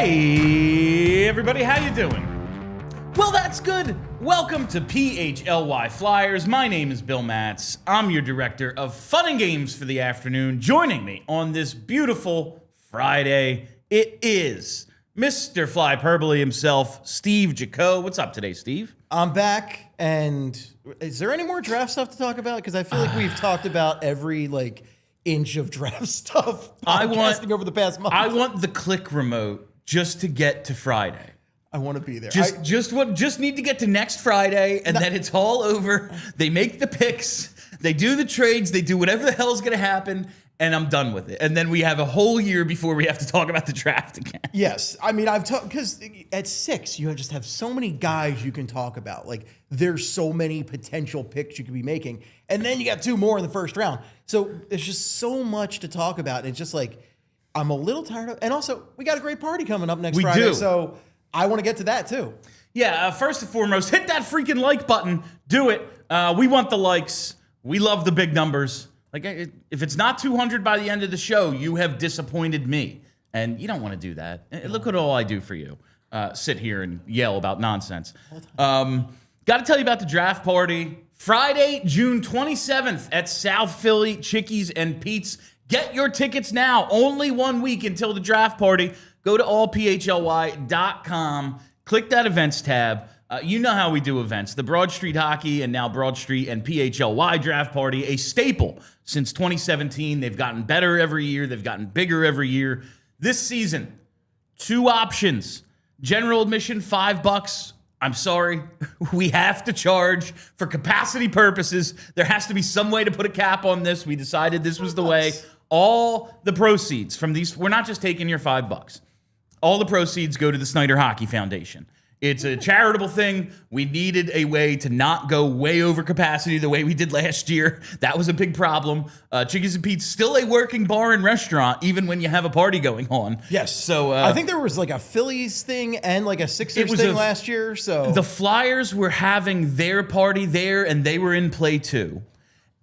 Hey, everybody, how you doing? Well, that's good. Welcome to PHLY Flyers. My name is Bill Matz. I'm your director of fun and games for the afternoon. Joining me on this beautiful Friday, it is Mr. Fly Hyperbole himself, Steve Jaco. What's up today, Steve? I'm back, and is there any more draft stuff to talk about? Because I feel like we've talked about every inch of draft stuff over the past month. I want the click remote just to get to Friday. I want to be there. Just need to get to next Friday, and then it's all over. They make the picks, they do the trades, they do whatever the hell's going to happen, and I'm done with it. And then we have a whole year before we have to talk about the draft again. Yes, I mean I've talked because at 6 you just have so many guys you can talk about. There's so many potential picks you could be making, and then you got 2 more in the first round. So there's just so much to talk about. It's just I'm a little tired of, and also we got a great party coming up next Friday. Do. So I want to get to that too. Yeah, first and foremost, hit that freaking like button. Do it. We want the likes. We love the big numbers. If it's not 200 by the end of the show, you have disappointed me. And you don't want to do that. Look at all I do for you. Sit here and yell about nonsense. Got to tell you about the draft party. Friday, June 27th at South Philly Chickies and Pete's. Get your tickets now. Only 1 week until the draft party. Go to allphly.com, click that events tab. You know how we do events. The Broad Street Hockey and now Broad Street and PHLY Draft Party, a staple since 2017. They've gotten better every year. They've gotten bigger every year. This season, 2 options. General admission, $5. I'm sorry. We have to charge for capacity purposes. There has to be some way to put a cap on this. We decided this was the way. All the proceeds from these, we're not just taking your $5. All the proceeds go to the Snyder Hockey Foundation. It's a charitable thing. We needed a way to not go way over capacity the way we did last year. That was a big problem. Chickies and Pete's still a working bar and restaurant, even when you have a party going on. Yes. So I think there was a Phillies thing and a Sixers thing last year. So the Flyers were having their party there, and they were in play too.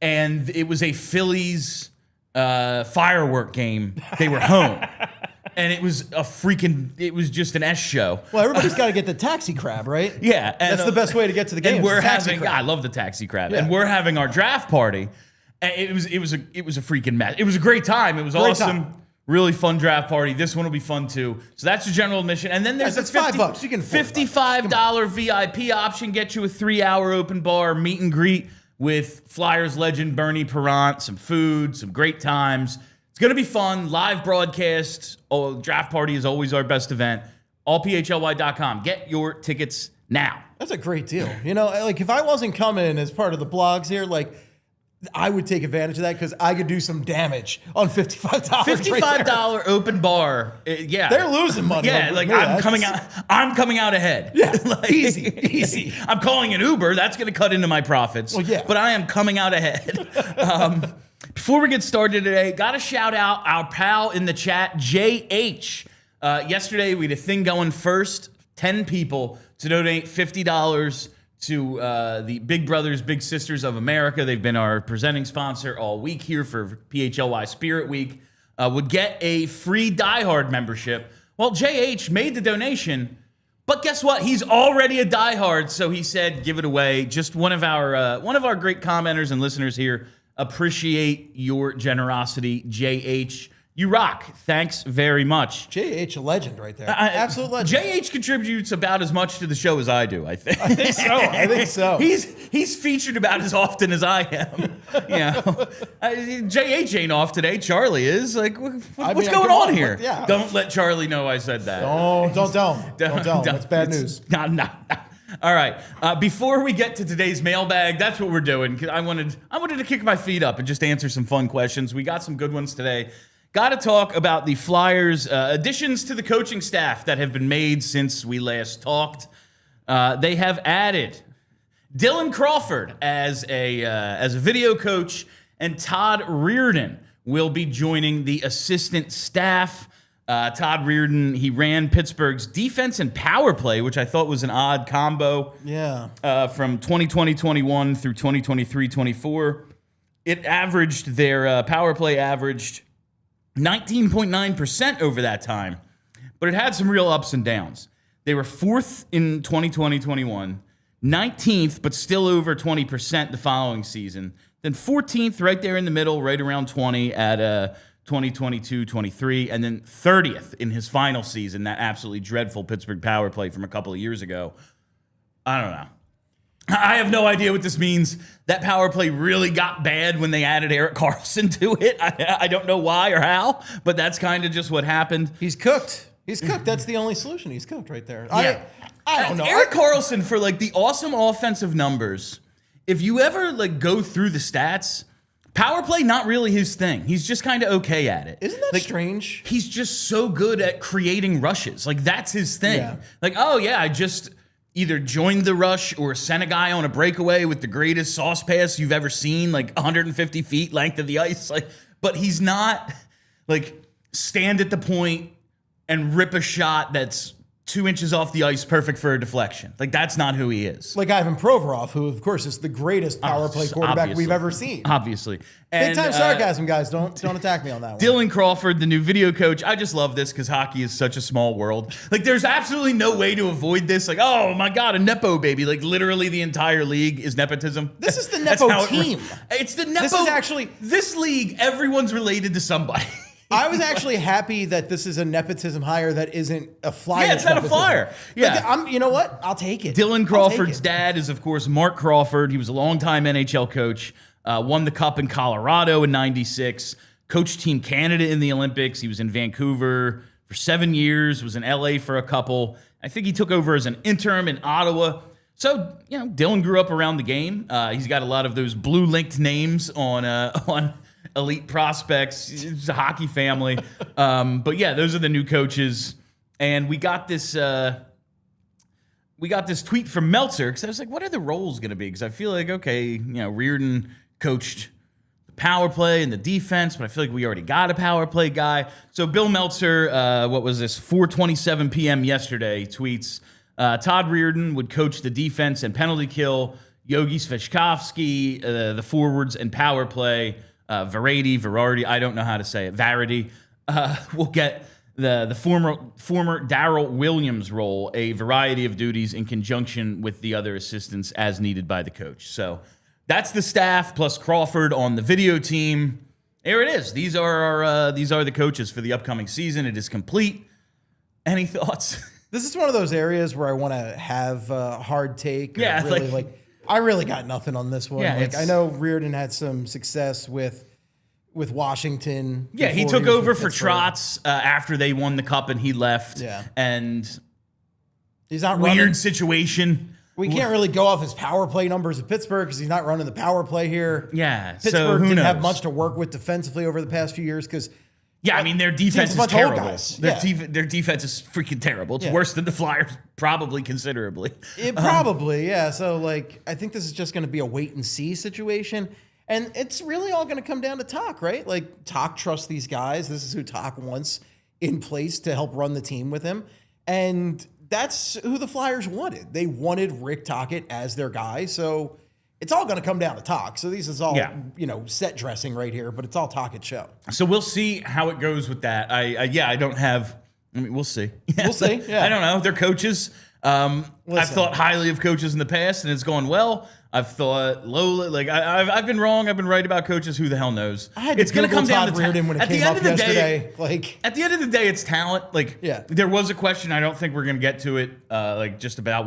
And it was a Phillies firework game. They were home. And it was just an S show. Well, everybody's got to get the taxi crab, right? Yeah. And, that's the best way to get to the game. And we're having, I love the taxi crab. Yeah. And we're having our draft party. And it was a freaking mess. It was a great time. It was awesome. Really fun draft party. This one will be fun too. So that's the general admission. And then there's a $5. You can $55 VIP option, get you a 3-hour open bar meet and greet with Flyers legend Bernie Parent, some food, some great times. It's going to be fun. Live broadcast. Draft party is always our best event. Allphly.com. Get your tickets now. That's a great deal. If I wasn't coming as part of the blogs here, I would take advantage of that because I could do some damage on $55. $55 open bar. Yeah. They're losing money. Yeah, I'm coming out ahead. Yeah, easy. I'm calling an Uber. That's going to cut into my profits. Well, yeah. But I am coming out ahead. Before we get started today, got to shout out our pal in the chat, JH. Yesterday, we had a thing going first. 10 people to donate $50 to the Big Brothers, Big Sisters of America. They've been our presenting sponsor all week here for PHLY Spirit Week. Would get a free Die Hard membership. Well, JH made the donation, but guess what? He's already a Die Hard, so he said, give it away. Just one of our great commenters and listeners here. Appreciate your generosity, JH. You rock. Thanks very much. JH, a legend right there. Absolute legend. JH contributes about as much to the show as I do, I think. I think so. He's featured about as often as I am. JH ain't off today. Charlie is. What's going on here? Yeah. Don't let Charlie know I said that. Don't tell him. That's bad news. No. All right. Before we get to today's mailbag, that's what we're doing. I wanted to kick my feet up and just answer some fun questions. We got some good ones today. Got to talk about the Flyers' additions to the coaching staff that have been made since we last talked. They have added Dylan Crawford as a video coach, and Todd Reardon will be joining the assistant staff. Todd Reardon, he ran Pittsburgh's defense and power play, which I thought was an odd combo. Yeah. From 2020-21 through 2023-24. It averaged, their power play averaged 19.9% over that time. but it had some real ups and downs. They were 4th in 2020-21, 19th, but still over 20% the following season. Then 14th, right there in the middle, right around 20 at 2022-23, and then 30th in his final season, that absolutely dreadful Pittsburgh power play from a couple of years ago. I don't know. I have no idea what this means. That power play really got bad when they added Erik Karlsson to it. I don't know why or how, but that's kind of just what happened. He's cooked. He's cooked. That's the only solution. He's cooked right there. Yeah. I don't know. Erik Karlsson, for like the awesome offensive numbers, if you ever like go through the stats, power play not really his thing. He's just kind of okay at it. Isn't that like, strange? He's just so good at creating rushes. Like that's his thing. Yeah. Like, oh yeah, I just either joined the rush or sent a guy on a breakaway with the greatest sauce pass you've ever seen, like 150 feet length of the ice. Like, but he's not like stand at the point and rip a shot that's 2 inches off the ice, perfect for a deflection. Like, that's not who he is. Like Ivan Provorov, who, of course, is the greatest power play quarterback we've ever seen. Obviously. Big time sarcasm, guys. Don't attack me on that one. Dylan Crawford, the new video coach. I just love this because hockey is such a small world. Like, there's absolutely no way to avoid this. Like, oh, my God, a Nepo baby. Like, literally the entire league is nepotism. This is the Nepo team. It's the Nepo. This is actually... This league, everyone's related to somebody. I was actually happy that this is a nepotism hire that isn't a Flyer. Yeah, it's not nepotism. a Flyer. Yeah. Like, you know what? I'll take it. Dylan Crawford's dad is, of course, Mark Crawford. He was a longtime NHL coach, won the Cup in Colorado in '96, coached Team Canada in the Olympics. He was in Vancouver for 7 years, was in LA for a couple. I think he took over as an interim in Ottawa. So, you know, Dylan grew up around the game. He's got a lot of those blue-linked names on elite prospects. It's a hockey family. But yeah, those are the new coaches. And we got this tweet from Meltzer because I was like, what are the roles going to be? Because I feel like, okay, you know, Reardon coached the power play and the defense, but I feel like we already got a power play guy. So Bill Meltzer, what was this, 4:27 p.m. yesterday, tweets, Todd Reardon would coach the defense and penalty kill, Yogi Svechkovsky, the forwards and power play, Varady, I don't know how to say it, Varady, will get the former Darrell Williams role, a variety of duties in conjunction with the other assistants as needed by the coach. So that's the staff plus Crawford on the video team. There it is. These are the coaches for the upcoming season. It is complete. Any thoughts? This is one of those areas where I want to have a hard take. Yeah, really, I really got nothing on this one. Yeah, I know Reardon had some success with Washington. Yeah, he took over for Trotz after they won the Cup and he left. Yeah. And he's not weird running. situation. We can't really go off his power play numbers at Pittsburgh because he's not running the power play here. Yeah, Pittsburgh so who didn't knows? have much to work with defensively over the past few years because... Yeah, I mean, their defense is terrible. Their defense is freaking terrible. It's worse than the Flyers, probably considerably. Probably, yeah. So, like, I think this is just going to be a wait-and-see situation. And it's really all going to come down to Talk, right? Like, Talk trusts these guys. This is who Talk wants in place to help run the team with him. And that's who the Flyers wanted. They wanted Rick Tocchet as their guy. So it's all going to come down to Talk. So this is all, set dressing right here, but it's all Tocchet's show. So we'll see how it goes with that. I don't have... I mean, we'll see. We'll see, yeah. I don't know. They're coaches. I've thought highly of coaches in the past, and it's going well. I've thought lowly. Like, I've been wrong. I've been right about coaches. Who the hell knows? It's going to come down to Reardon when it came up yesterday. At the end of the day, it's talent. Like, yeah. There was a question. I don't think we're going to get to it. Just about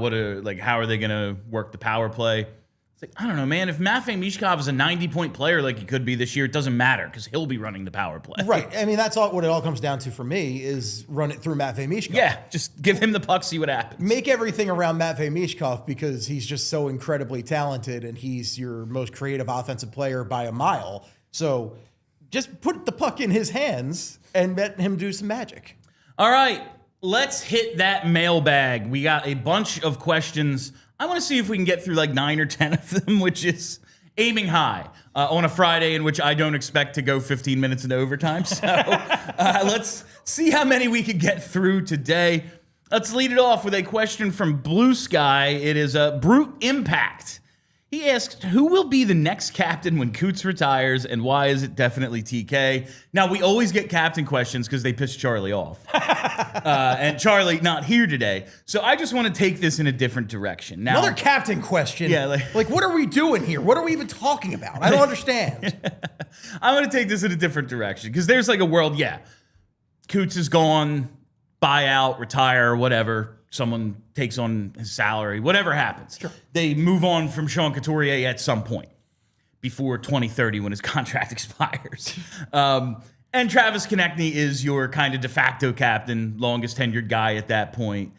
how are they going to work the power play? It's like, I don't know, man. If Matvei Michkov is a 90-point player like he could be this year, it doesn't matter because he'll be running the power play. Right. I mean, that's what it all comes down to for me is run it through Matvei Michkov. Yeah, just give him the puck, see what happens. Make everything around Matvei Michkov because he's just so incredibly talented and he's your most creative offensive player by a mile. So just put the puck in his hands and let him do some magic. All right, let's hit that mailbag. We got a bunch of questions. I want to see if we can get through like 9 or 10 of them, which is aiming high on a Friday in which I don't expect to go 15 minutes into overtime. So let's see how many we can get through today. Let's lead it off with a question from Blue Sky. It is a Brute Impact. He asked, who will be the next captain when Coots retires, and why is it definitely TK? Now, we always get captain questions because they piss Charlie off. And Charlie not here today. So I just want to take this in a different direction. Now, Another captain question. Yeah, like, what are we doing here? What are we even talking about? I don't understand. I'm going to take this in a different direction because there's like a world, Coots is gone, buyout, retire, whatever. Someone takes on his salary, whatever happens. Sure. They move on from Sean Couturier at some point before 2030 when his contract expires. And Travis Konecny is your kind of de facto captain, longest tenured guy at that point,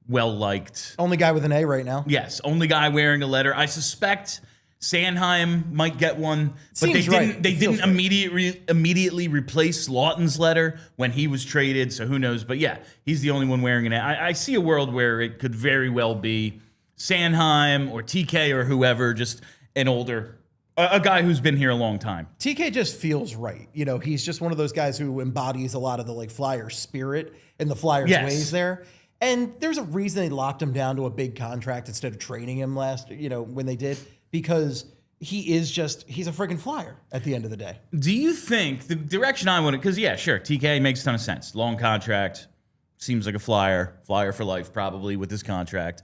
well-liked. Only guy with an A right now. Yes, only guy wearing a letter. I suspect Sanheim might get one, but Seems right. They didn't immediately replace Lawton's letter when he was traded, so who knows? But yeah, he's the only one wearing it. I see a world where it could very well be Sanheim or TK or whoever, just an older, a guy who's been here a long time. TK just feels right. You know, he's just one of those guys who embodies a lot of the like Flyers spirit and the Flyers ways there. And there's a reason they locked him down to a big contract instead of trading him when they did. Because he's a freaking Flyer at the end of the day. Do you think the direction I want to, because sure, TK makes a ton of sense. Long contract, seems like a Flyer for life probably with this contract.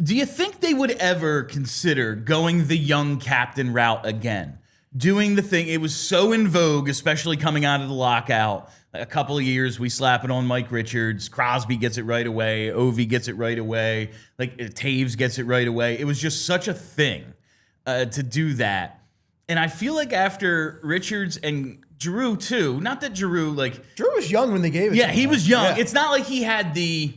Do you think they would ever consider going the young captain route again? Doing the thing, it was so in vogue, especially coming out of the lockout. A couple of years, we slap it on Mike Richards. Crosby gets it right away. Ovi gets it right away. Like Taves gets it right away. It was just such a thing to do that. And I feel like after Richards and Giroux too, not that Giroux was young when they gave it to him. Yeah, he was young. Yeah. It's not like he had the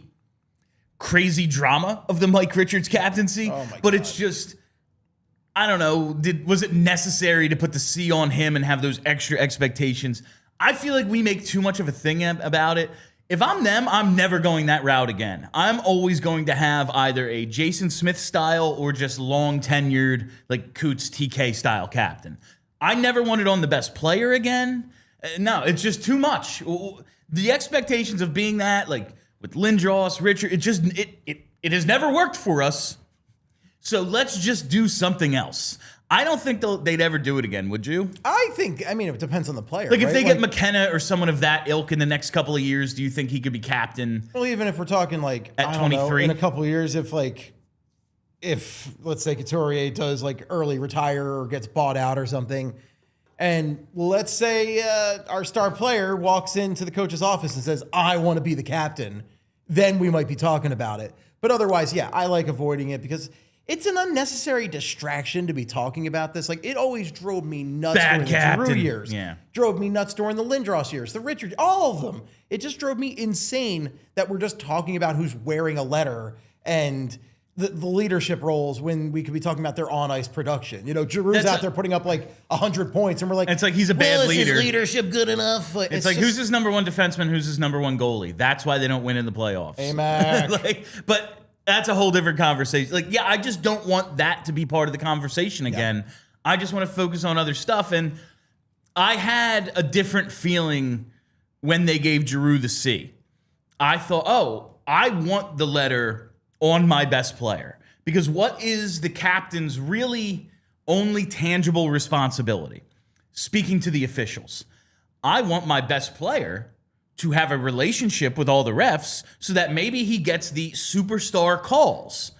crazy drama of the Mike Richards captaincy, but it's just, I don't know, was it necessary to put the C on him and have those extra expectations? I feel like we make too much of a thing about it. If I'm them, I'm never going that route again. I'm always going to have either a Jason Smith style or just long tenured, like Coots TK style captain. I never wanted on the best player again. No, it's just too much. The expectations of being that, like with Lindros, Richard, it has never worked for us. So let's just do something else. I don't think they'd ever do it again, would you? I mean, it depends on the player. Like, if right? they get McKenna or someone of that ilk in the next couple of years, do you think he could be captain? Well, even if we're talking like at 23 in a couple of years, if let's say Couturier does like early retire or gets bought out or something, and let's say our star player walks into the coach's office and says, "I want to be the captain," then we might be talking about it. But otherwise, I like avoiding it because it's an unnecessary distraction to be talking about this. Like, it always drove me nuts during the Giroux years. Yeah. Drove me nuts during the Lindros years, the Richard, all of them. It just drove me insane that we're just talking about who's wearing a letter and the leadership roles when we could be talking about their on-ice production. You know, Giroux's out there putting up like 100 points, and we're like, it's like he's a bad leader. Is his leadership good enough? It's like, who's his number one defenseman? Who's his number one goalie? That's why they don't win in the playoffs. Hey, Mac. But that's a whole different conversation. Like, I just don't want that to be part of the conversation again. Yeah. I just want to focus on other stuff. And I had a different feeling when they gave Giroux the C. I thought, I want the letter on my best player. Because what is the captain's really only tangible responsibility? Speaking to the officials. I want my best player to have a relationship with all the refs so that maybe he gets the superstar calls.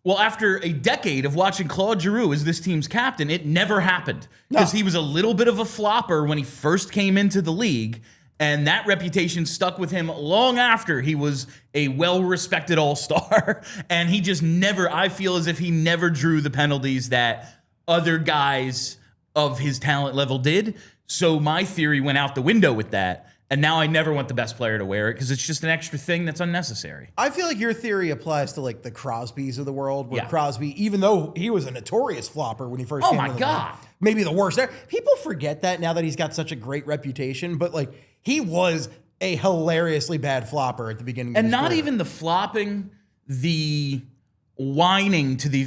Well, after a decade of watching Claude Giroux as this team's captain, it never happened because he was a little bit of a flopper when he first came into the league, and that reputation stuck with him long after he was a well-respected all-star, and he just never, I feel as if he never drew the penalties that other guys of his talent level did. So my theory went out the window with that. And now I never want the best player to wear it because it's just an extra thing that's unnecessary. I feel like your theory applies to like the Crosbys of the world, where Crosby, even though he was a notorious flopper when he first came into the league, maybe the worst there. People forget that now that he's got such a great reputation, but like he was a hilariously bad flopper at the beginning of his career. Even the flopping, the whining to the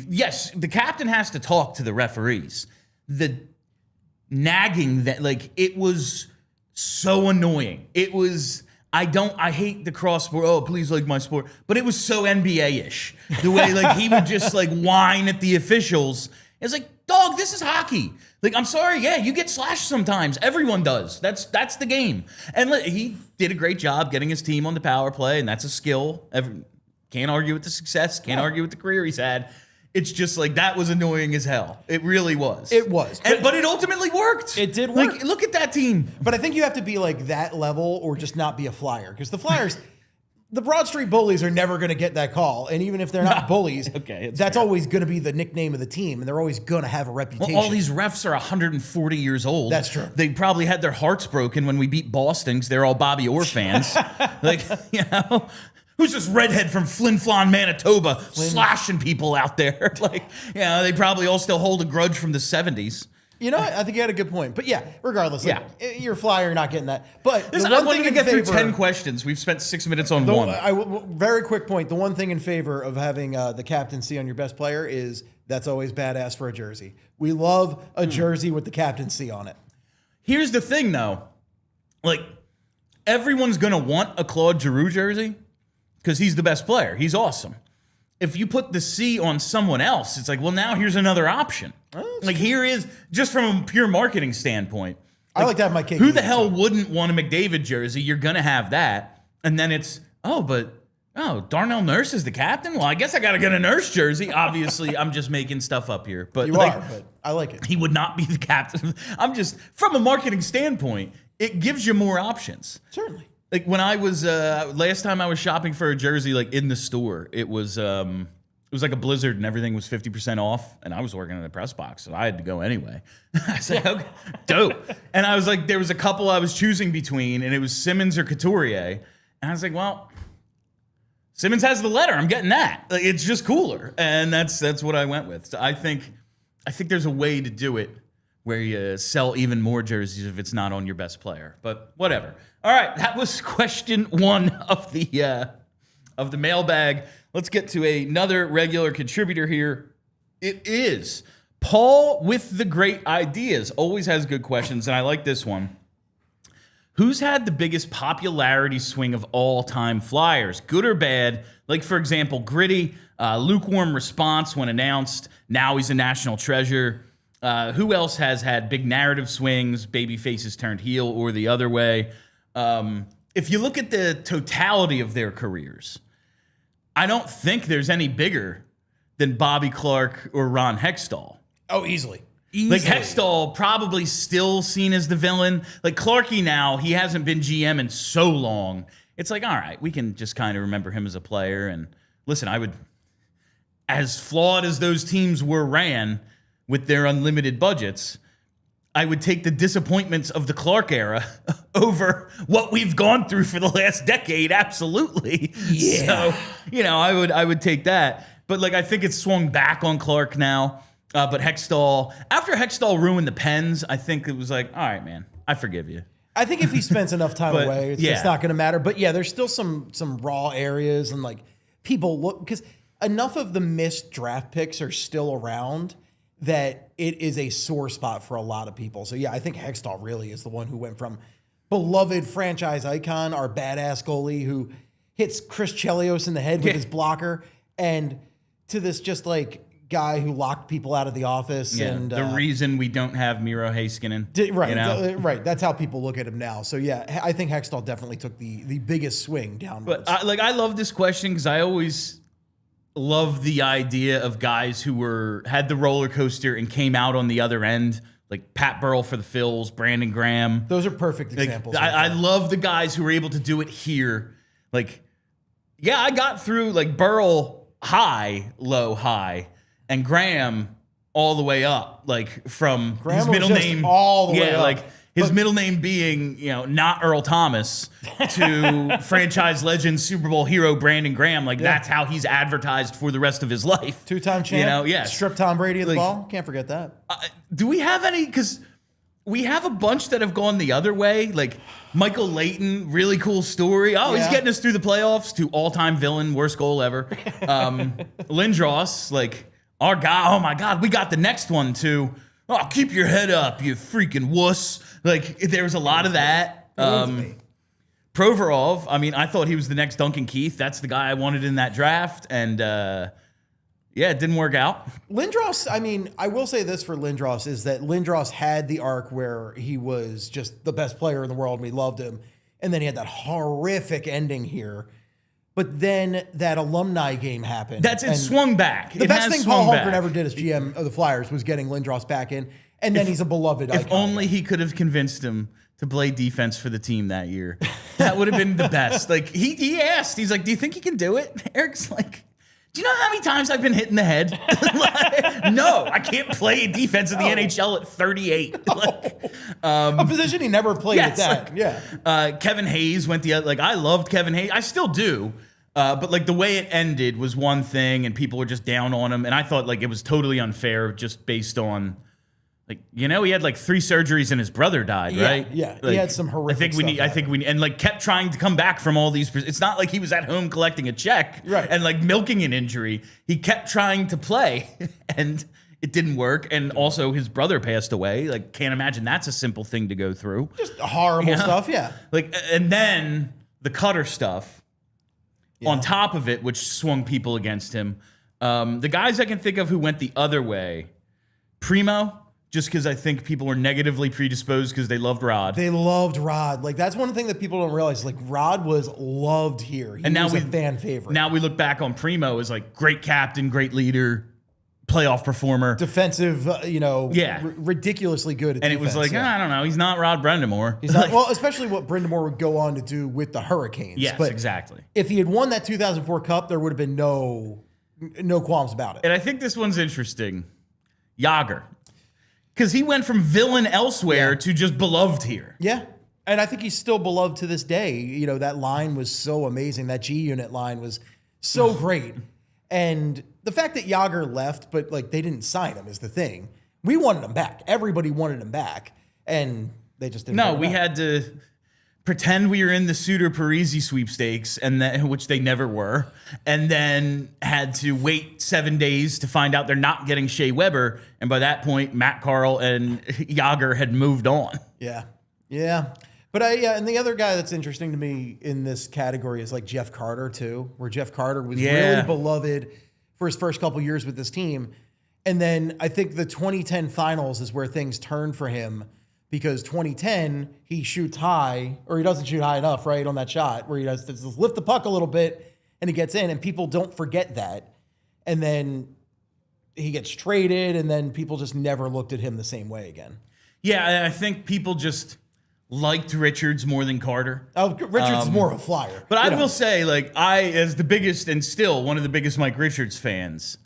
the captain has to talk to the referees. The nagging that it was so annoying. I hate the cross sport. Oh, please like my sport. But it was so NBA-ish. The way like he would just like whine at the officials. It's like, dog, this is hockey. Like, I'm sorry, yeah, you get slashed sometimes. Everyone does. That's the game. And he did a great job getting his team on the power play, and that's a skill. Can't argue with the success. Can't argue with the career he's had. It's just like that was annoying as hell. It really was. It was. But it ultimately worked. It did work. Like, look at that team. But I think you have to be like that level or just not be a Flyer. Because the Flyers, the Broad Street Bullies are never going to get that call. And even if they're not bullies, that's fair. Always going to be the nickname of the team. And they're always going to have a reputation. Well, all these refs are 140 years old. That's true. They probably had their hearts broken when we beat Boston because they're all Bobby Orr fans. Like, you know. Who's this redhead from Flin Flon, Manitoba, slashing people out there? Like, you know, they probably all still hold a grudge from the 70s. You know, I think you had a good point. But yeah, regardless, like, you're a Flyer, you're not getting that. But listen, I wanted to get through 10 questions. We've spent 6 minutes on one. Very quick point. The one thing in favor of having the captaincy on your best player is that's always badass for a jersey. We love a jersey with the captaincy on it. Here's the thing, though. Like, everyone's going to want a Claude Giroux jersey. Because he's the best player. He's awesome. If you put the C on someone else, it's like, well, now here's another option. Like, here is, just from a pure marketing standpoint. Like, I like to have my cake. Who the hell wouldn't want a McDavid jersey? You're going to have that. And then it's, Darnell Nurse is the captain? Well, I guess I got to get a Nurse jersey. Obviously, I'm just making stuff up here. But but I like it. He would not be the captain. I'm just, from a marketing standpoint, it gives you more options. Certainly. Like when I was last time I was shopping for a jersey, like in the store, it was like a blizzard and everything was 50% off, and I was working in the press box, so I had to go anyway. I said, okay, dope. And I was like, there was a couple I was choosing between, and it was Simmons or Couturier, and I was like, well, Simmons has the letter, I'm getting that. Like, it's just cooler, and that's what I went with. So I think there's a way to do it where you sell even more jerseys if it's not on your best player. But whatever. All right, that was question 1 of the mailbag. Let's get to another regular contributor here. It is Paul with the great ideas. Always has good questions, and I like this one. Who's had the biggest popularity swing of all-time Flyers? Good or bad? Like, for example, Gritty, lukewarm response when announced. Now he's a national treasure. Who else has had big narrative swings, baby faces turned heel, or the other way? If you look at the totality of their careers, I don't think there's any bigger than Bobby Clarke or Ron Hextall. Oh, easily. Like Hextall probably still seen as the villain. Like Clarkey now, he hasn't been GM in so long. It's like, all right, we can just kind of remember him as a player. And listen, I would, as flawed as those teams were ran with their unlimited budgets, I would take the disappointments of the Clark era over what we've gone through for the last decade. Absolutely. Yeah. So, you know, I would take that. But like, I think it's swung back on Clark now. But Hextall, after Hextall ruined the Pens, I think it was like, all right, man, I forgive you. I think if he spends enough time away, it's just not going to matter. But yeah, there's still some raw areas, and like people look, because enough of the missed draft picks are still around that it is a sore spot for a lot of people. So yeah, I think Hextall really is the one who went from beloved franchise icon, our badass goalie who hits Chris Chelios in the head with his blocker, and to this just like guy who locked people out of the office. Yeah, and the reason we don't have Miro Heiskanen. Right, you know? Right. That's how people look at him now. So yeah, I think Hextall definitely took the biggest swing downwards. But I love this question because I always love the idea of guys who had the roller coaster and came out on the other end, like Pat Burrell for the Phils, Brandon Graham. Those are perfect examples. I love the guys who were able to do it here. Like, yeah, I got through like Burrell high, low, high. And Graham all the way up, like from Graham his middle name all the way up. like his middle name being, you know, not Earl Thomas to franchise legend Super Bowl hero Brandon Graham. Like that's how he's advertised for the rest of his life. 2-time champ. You know, yes. Strip Tom Brady of the ball. Can't forget that. Do we have any? Because we have a bunch that have gone the other way. Like Michael Layton, really cool story. Oh, he's getting us through the playoffs to all-time villain, worst goal ever. Lindros, like. Our guy, oh my God, we got the next one too. Oh, keep your head up, you freaking wuss. Like, there was a lot of that. Provorov, I mean, I thought he was the next Duncan Keith. That's the guy I wanted in that draft. And yeah, it didn't work out. Lindros, I mean, I will say this for Lindros is that Lindros had the arc where he was just the best player in the world and we loved him. And then he had that horrific ending here. But then that alumni game happened. It swung back. The best thing Paul Holmgren ever did as GM of the Flyers was getting Lindros back in. And then he's a beloved icon. If only he could have convinced him to play defense for the team that year. That would have been the best. Like, he asked, he's like, do you think he can do it? Eric's like, do you know how many times I've been hit in the head? Like, no, I can't play defense in the NHL at 38. Like, a position he never played at that. Like, yeah. Kevin Hayes went the other. Like, I loved Kevin Hayes. I still do. But like the way it ended was one thing, and people were just down on him. And I thought like it was totally unfair, just based on. Like, you know, he had like 3 surgeries and his brother died, right? Yeah, like, he had some horrific stuff. And like kept trying to come back from all these. It's not like he was at home collecting a check and like milking an injury. He kept trying to play and it didn't work. And also his brother passed away. Like, can't imagine that's a simple thing to go through. Just horrible stuff, yeah. Like, and then the Cutter stuff on top of it, which swung people against him. The guys I can think of who went the other way, Primo. Just because I think people were negatively predisposed because they loved Rod. They loved Rod. Like, that's one thing that people don't realize. Like, Rod was loved here. He was a fan favorite. Now we look back on Primo as like great captain, great leader, playoff performer. Defensive, ridiculously good at and defense. It was like, I don't know. He's not Rod Brind'Amour. He's not, well, especially what Brind'Amour would go on to do with the Hurricanes. Yes, but exactly. If he had won that 2004 Cup, there would have been no qualms about it. And I think this one's interesting. Jágr. Because he went from villain elsewhere to just beloved here. Yeah. And I think he's still beloved to this day. You know, that line was so amazing. That G Unit line was so great. And the fact that Jágr left, but like they didn't sign him is the thing. We wanted him back. Everybody wanted him back. And they just didn't. No, we had to pretend we were in the Suter Parisi sweepstakes, which they never were, and then had to wait 7 days to find out they're not getting Shea Weber. And by that point, Matt Carl and Jágr had moved on. Yeah. Yeah. But and the other guy that's interesting to me in this category is like Jeff Carter too, where Jeff Carter was really beloved for his first couple years with this team. And then I think the 2010 finals is where things turned for him. Because 2010, he shoots high, or he doesn't shoot high enough, right, on that shot, where he does just lift the puck a little bit, and he gets in, and people don't forget that. And then he gets traded, and then people just never looked at him the same way again. Yeah, I think people just liked Richards more than Carter. Oh, Richards is more of a Flyer. But I will say, like, as the biggest and still one of the biggest Mike Richards fans,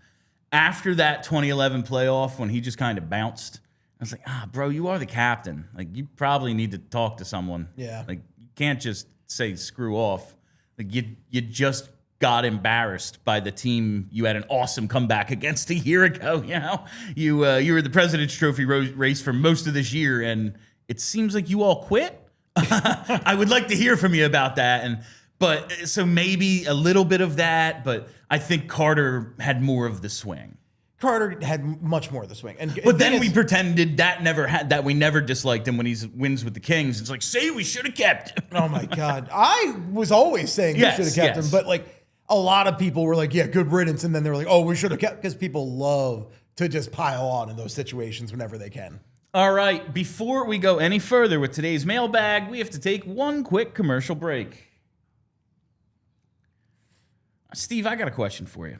after that 2011 playoff when he just kind of bounced, I was like, bro, you are the captain. Like, you probably need to talk to someone. Yeah. Like, you can't just say screw off. Like, you just got embarrassed by the team you had an awesome comeback against a year ago. You know, you were the President's Trophy race for most of this year, and it seems like you all quit. I would like to hear from you about that. But so maybe a little bit of that, but I think Carter had more of the swing. Carter had much more of the swing. But then we pretended that we never disliked him when he wins with the Kings. It's like, say we should have kept him. Oh my God. I was always saying we should have kept him, but like a lot of people were like, yeah, good riddance. And then they were like, oh, we should have kept, because people love to just pile on in those situations whenever they can. All right. Before we go any further with today's mailbag, we have to take one quick commercial break. Steve, I got a question for you.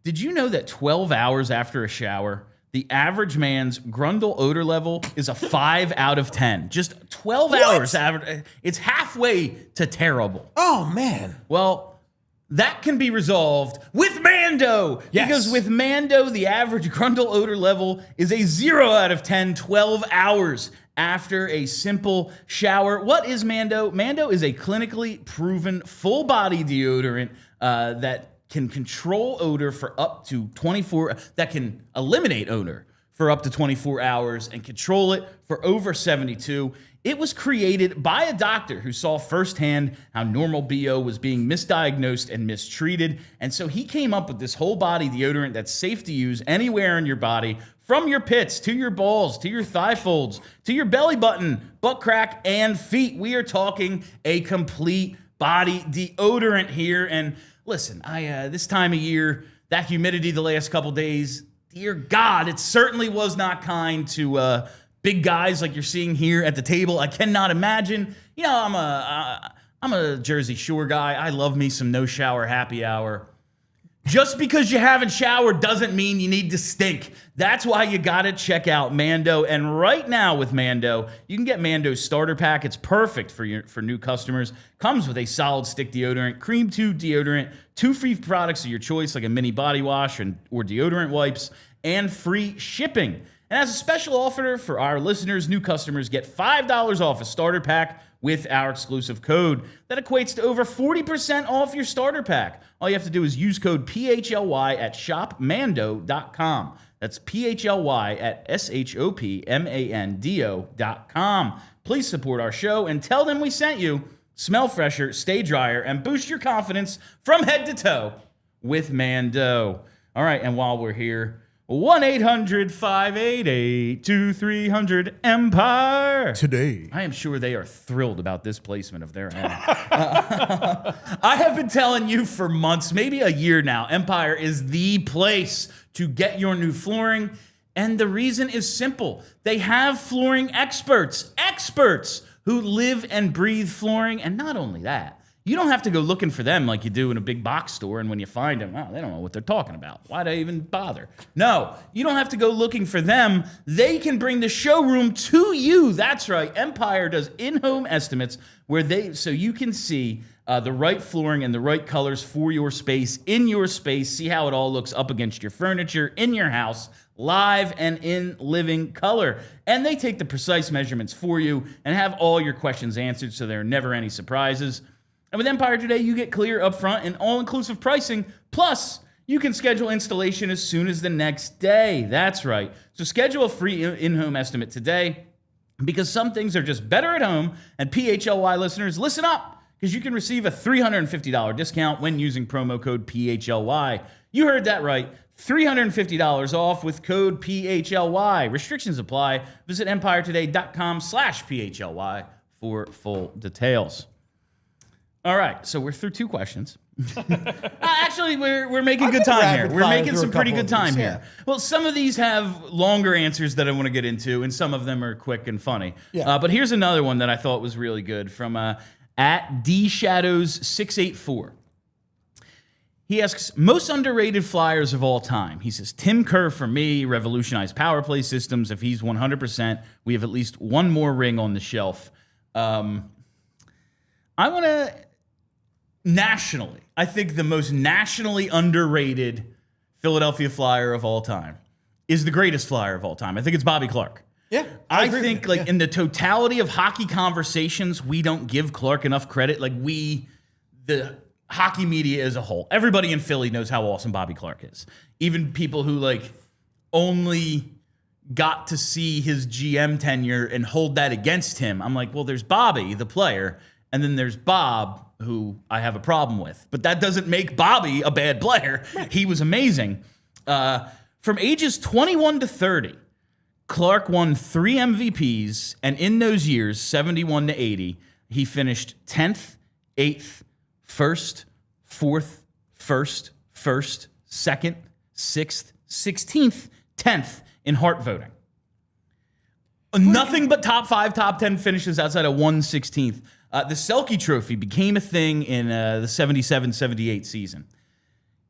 Did you know that 12 hours after a shower, the average man's Grundle odor level is a 5 out of 10? Just 12 hours. It's halfway to terrible. Oh, man. Well, that can be resolved with Mando. Yes. Because with Mando, the average Grundle odor level is a 0 out of 10, 12 hours after a simple shower. What is Mando? Mando is a clinically proven full-body deodorant that can control odor for up to 24, that can eliminate odor for up to 24 hours and control it for over 72. It was created by a doctor who saw firsthand how normal BO was being misdiagnosed and mistreated. And so he came up with this whole body deodorant that's safe to use anywhere in your body From your pits, to your balls, to your thigh folds, to your belly button, butt crack, and feet. We are talking a complete body deodorant here. And listen, this time of year, that humidity the last couple days, dear God, it certainly was not kind to big guys like you're seeing here at the table. I cannot imagine. You know, I'm a Jersey Shore guy. I love me some no shower happy hour. Just because you haven't showered doesn't mean you need to stink. That's why you gotta check out Mando. And right now with Mando, you can get Mando's starter pack. It's perfect for new customers. Comes with a solid stick deodorant, cream tube deodorant, 2 free products of your choice like a mini body wash or deodorant wipes, and free shipping. And as a special offer for our listeners, new customers get $5 off a starter pack with our exclusive code. That equates to over 40% off your starter pack. All you have to do is use code PHLY at shopmando.com. That's PHLY at shopmando.com. Please support our show and tell them we sent you. Smell fresher, stay drier, and boost your confidence from head to toe with Mando. All right, and while we're here, 1-800-588-2300-EMPIRE. Today. I am sure they are thrilled about this placement of their ad. I have been telling you for months, maybe a year now, Empire is the place to get your new flooring. And the reason is simple. They have flooring experts who live and breathe flooring. And not only that, you don't have to go looking for them like you do in a big box store, and when you find them, oh, they don't know what they're talking about. Why'd I even bother? No, you don't have to go looking for them. They can bring the showroom to you. That's right. Empire does in-home estimates so you can see the right flooring and the right colors for your space, in your space. See how it all looks up against your furniture, in your house, live and in living color. And they take the precise measurements for you and have all your questions answered, so there are never any surprises. And with Empire today, you get clear upfront and all-inclusive pricing. Plus, you can schedule installation as soon as the next day. That's right. So schedule a free in-home estimate today, because some things are just better at home. And PHLY listeners, listen up, because you can receive a $350 discount when using promo code PHLY. You heard that right. $350 off with code PHLY. Restrictions apply. Visit empiretoday.com/PHLY for full details. All right, so we're through 2 questions. Actually, we're making good time here. We're making some pretty good time here. Well, some of these have longer answers that I want to get into, and some of them are quick and funny. Yeah. But here's another one that I thought was really good from at DShadows684. He asks, most underrated Flyers of all time. He says, Tim Kerr for me, revolutionized power play systems. If he's 100%, we have at least one more ring on the shelf. I want to... Nationally, I think the most nationally underrated Philadelphia Flyer of all time is the greatest Flyer of all time. I think it's Bobby Clark. Yeah, I think in the totality of hockey conversations, we don't give Clark enough credit. Like the hockey media as a whole, everybody in Philly knows how awesome Bobby Clark is. Even people who only got to see his GM tenure and hold that against him. I'm like, well, there's Bobby, the player, and then there's Bob, who I have a problem with. But that doesn't make Bobby a bad player. He was amazing. From ages 21 to 30, Clark won 3 MVPs, and in those years, 71 to 80, he finished 10th, 8th, 1st, 4th, 1st, 1st, 2nd, 6th, 16th, 10th in Hart voting. Nothing but top 5, top 10 finishes outside of 1/16th. The Selke Trophy became a thing in the 77-78 season.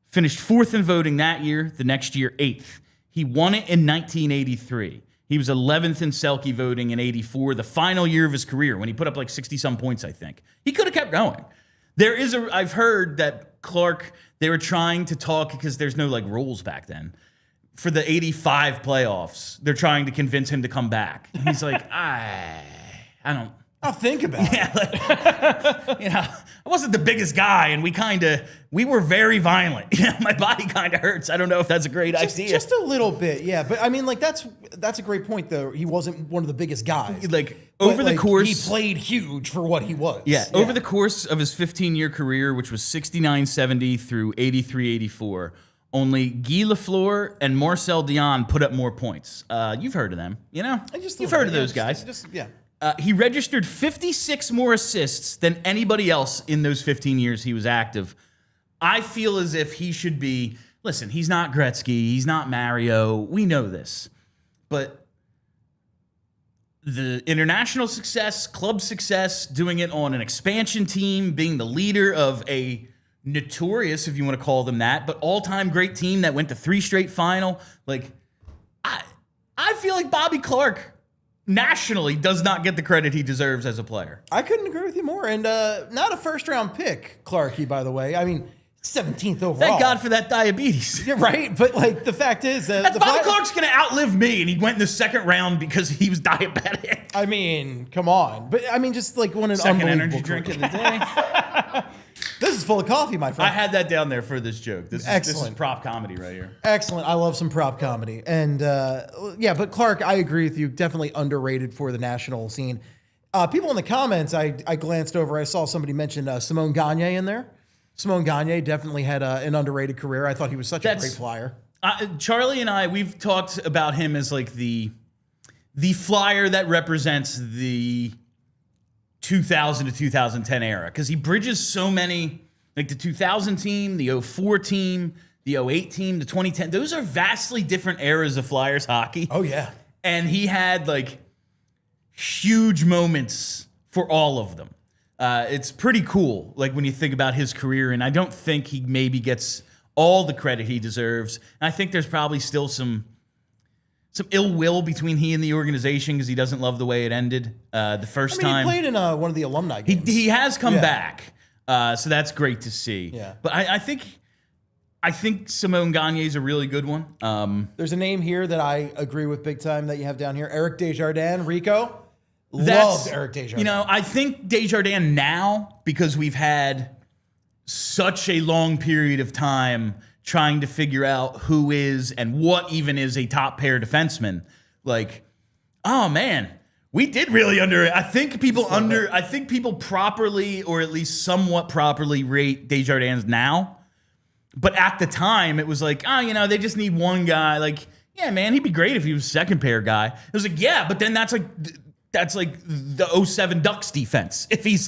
Finished 4th in voting that year, the next year 8th. He won it in 1983. He was 11th in Selke voting in 84, the final year of his career, when he put up 60-some points, I think. He could have kept going. I've heard that Clark, they were trying to talk, because there's no rules back then, for the 85 playoffs. They're trying to convince him to come back. He's like, I don't... I'll think about it. Yeah, I wasn't the biggest guy, and we were very violent. My body kind of hurts. I don't know if that's a great idea. Just a little bit, yeah. But I mean, that's a great point, though. He wasn't one of the biggest guys. Over the course, he played huge for what he was. Yeah, over the course of his 15-year career, which was 69-70 through 83-84, Only Guy Lafleur and Marcel Dion put up more points. You've heard of them, you know? You've heard of those guys. He registered 56 more assists than anybody else in those 15 years he was active. I feel as if he should be, listen, he's not Gretzky, he's not Mario, we know this. But the international success, club success, doing it on an expansion team, being the leader of a notorious, if you want to call them that, but all-time great team that went to 3 straight final. Like, I feel like Bobby Clarke nationally does not get the credit he deserves as a player. I couldn't agree with you more. And not a first-round pick, Clarke, by the way. I mean, 17th overall. Thank God for that diabetes. You're right, but like the fact is that Bobby Clarke's going to outlive me, and he went in the second round because he was diabetic. I mean, come on. But I mean, just like one an second unbelievable energy drink of the day. This is full of coffee, my friend. I had that down there for this joke. This is prop comedy right here. Excellent. I love some prop comedy. And yeah, but Clarke, I agree with you. Definitely underrated for the national scene. People in the comments, I glanced over. I saw somebody mention Simone Gagne in there. Simone Gagne definitely had an underrated career. I thought he was such a great flyer. Charlie and I, we've talked about him as like the flyer that represents the 2000 to 2010 era, because he bridges so many, like the 2000 team, the 04 team, the 08 team, the 2010. Those are vastly different eras of Flyers hockey. Oh, yeah. And he had like huge moments for all of them. It's pretty cool, like when you think about his career, and I don't think he maybe gets all the credit he deserves. And I think there's probably still some ill will between he and the organization because he doesn't love the way it ended the first time. He played in one of the alumni games. He has come back, so that's great to see. Yeah. But I think Simone Gagne is a really good one. There's a name here that I agree with big time that you have down here. Eric Desjardins, Rico. Loved Eric Desjardins. You know, I think Desjardins now, because we've had such a long period of time trying to figure out who is and what even is a top pair defenseman. Like, oh man, we did really I think people properly, or at least somewhat properly, rate Desjardins now. But at the time, it was like, they just need one guy. Like, yeah, man, he'd be great if he was a second pair guy. It was like, yeah, but then that's like the 07 Ducks defense. If he's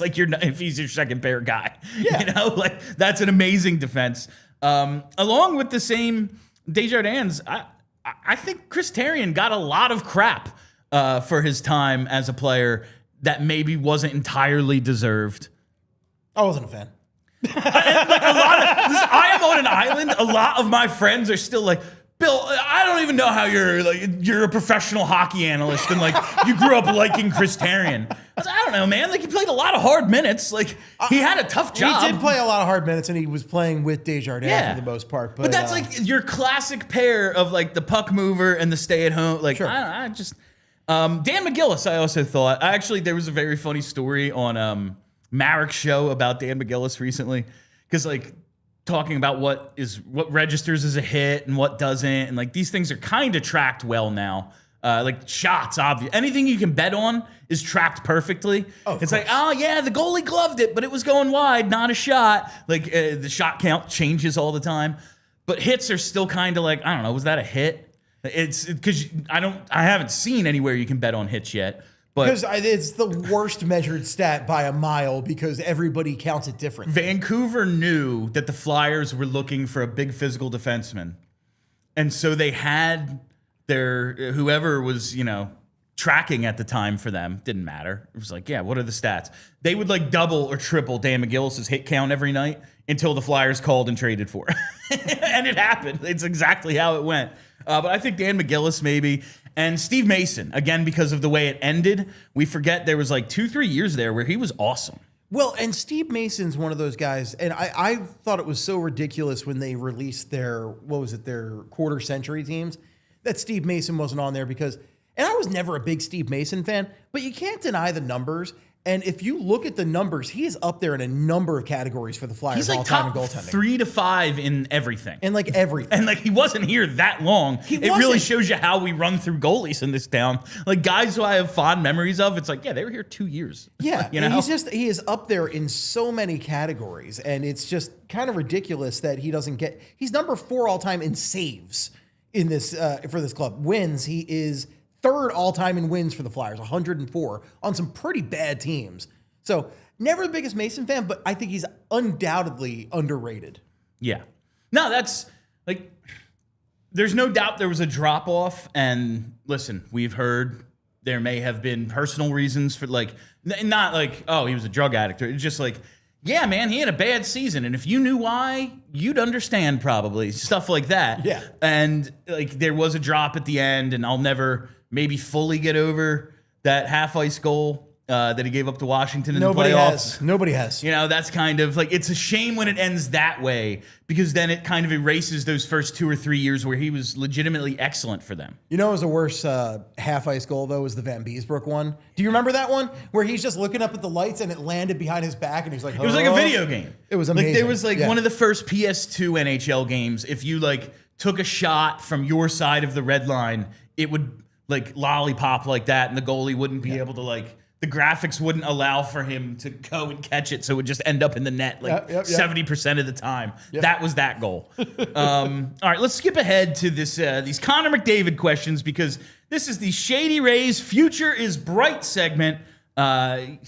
your second pair guy, like that's an amazing defense. Along with the same Desjardins, I think Chris Therien got a lot of crap for his time as a player that maybe wasn't entirely deserved. I wasn't a fan. I am on an island. A lot of my friends are still like, Bill, I don't even know how you're a professional hockey analyst and like you grew up liking Chris Therien. I don't know, man. Like he played a lot of hard minutes. Like he had a tough job. He did play a lot of hard minutes, and he was playing with Desjardins for the most part. But that's like your classic pair of like the puck mover and the stay at home. Like I just Dan McGillis. I also thought there was a very funny story on Marek's show about Dan McGillis recently, because like, talking about what registers as a hit and what doesn't, and like these things are kind of tracked well now. Like shots, obvious. Anything you can bet on is tracked perfectly. It's like, oh yeah, the goalie gloved it, but it was going wide, not a shot. Like the shot count changes all the time, but hits are still kind of like, I don't know, was that a hit? It's because I haven't seen anywhere you can bet on hits yet. Because it's the worst measured stat by a mile because everybody counts it different. Vancouver knew that the Flyers were looking for a big physical defenseman. And so they had their, whoever was, tracking at the time for them, didn't matter. It was like, yeah, what are the stats? They would like double or triple Dan McGillis' hit count every night until the Flyers called and traded for it. And it happened. It's exactly how it went. But I think Dan McGillis maybe. And Steve Mason, again, because of the way it ended, we forget there was like 2-3 years there where he was awesome. Well, and Steve Mason's one of those guys, and I thought it was so ridiculous when they released their quarter century teams, that Steve Mason wasn't on there because, and I was never a big Steve Mason fan, but you can't deny the numbers. And if you look at the numbers, he is up there in a number of categories for the Flyers He's like all-time in top goaltending. 3 to 5 in everything. And like everything. And like he wasn't here that long. It really shows you how we run through goalies in this town. Like guys who I have fond memories of, it's like, yeah, they were here 2 years. Yeah, you know? and he is up there in so many categories, and it's just kind of ridiculous that he doesn't get. He's number 4 all time in saves in this for this club. Wins, he is 3rd all time in wins for the Flyers, 104 on some pretty bad teams. So never the biggest Mason fan, but I think he's undoubtedly underrated. Yeah, no, that's like. There's no doubt there was a drop off, and listen, we've heard there may have been personal reasons for like, not like, oh, he was a drug addict. It's just like, yeah, man, he had a bad season. And if you knew why, you'd understand probably stuff like that. Yeah. And like there was a drop at the end, and I'll never maybe fully get over that half ice goal that he gave up to Washington in the playoffs. Nobody has. You know, that's kind of like, it's a shame when it ends that way because then it kind of erases those first 2 or 3 years where he was legitimately excellent for them. You know, it was the worst half ice goal though was the Van Beesbrook one. Do you remember that one where he's just looking up at the lights and it landed behind his back and he's like, it was like a video game. It was amazing. Like there was like one of the first PS2 NHL games. If you like took a shot from your side of the red line, it would like lollipop like that, and the goalie wouldn't be able to like. The graphics wouldn't allow for him to go and catch it, so it would just end up in the net like 70% of the time. Yep. That was that goal. All right, let's skip ahead to this these Connor McDavid questions because this is the Shady Rays Future is Bright segment. Man,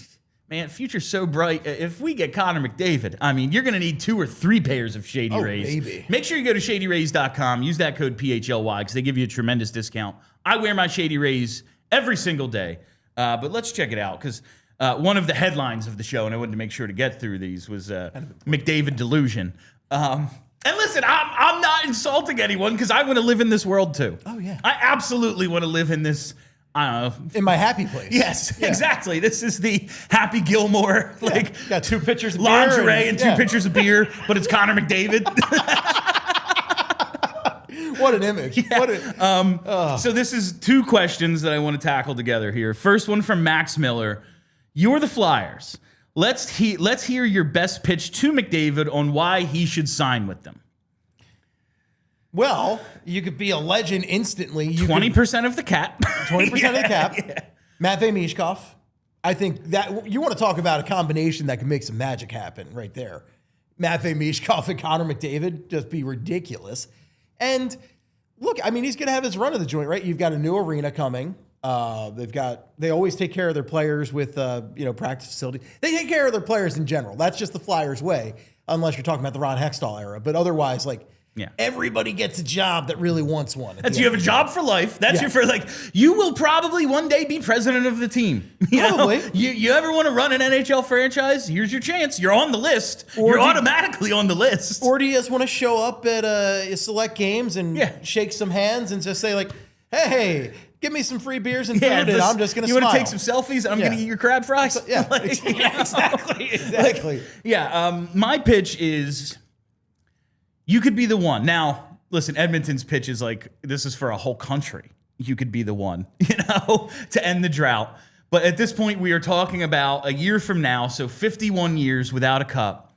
future's so bright. If we get Connor McDavid, I mean, you're going to need 2 or 3 pairs of Shady Rays. Baby. Make sure you go to shadyrays.com. Use that code PHLY because they give you a tremendous discount. I wear my Shady Rays every single day. But let's check it out because one of the headlines of the show, and I wanted to make sure to get through these, was McDavid delusion. And listen, I'm not insulting anyone because I want to live in this world too. Oh, yeah. I absolutely want to live in this, I don't know. In my happy place. Yes, exactly. This is the Happy Gilmore, like got 2 pictures of lingerie beer and 2 pictures of beer, but it's Connor McDavid. What an image. Yeah. So this is 2 questions that I want to tackle together here. First one from Max Miller. You're the Flyers. Let's hear your best pitch to McDavid on why he should sign with them. Well, you could be a legend instantly. 20% of the cap. 20% of the cap. Yeah. Matvei Michkov. I think that you want to talk about a combination that can make some magic happen right there. Matvei Michkov and Connor McDavid just be ridiculous. And look, I mean, he's going to have his run of the joint, right? You've got a new arena coming. They always take care of their players with, practice facilities. They take care of their players in general. That's just the Flyers way, unless you're talking about the Ron Hextall era. But otherwise, everybody gets a job that really wants one. That's you have a job for life. That's your for you will probably one day be president of the team. Probably. You ever want to run an NHL franchise? Here's your chance. You're on the list. You're automatically on the list. Or do you just want to show up at select games and shake some hands and just say hey, give me some free beers and food and I'm just going to smile. You want to take some selfies and I'm going to eat your crab fries? Yeah, exactly. My pitch is you could be the one. Now, listen, Edmonton's pitch is this is for a whole country. You could be the one, to end the drought. But at this point, we are talking about a year from now, so 51 years without a cup.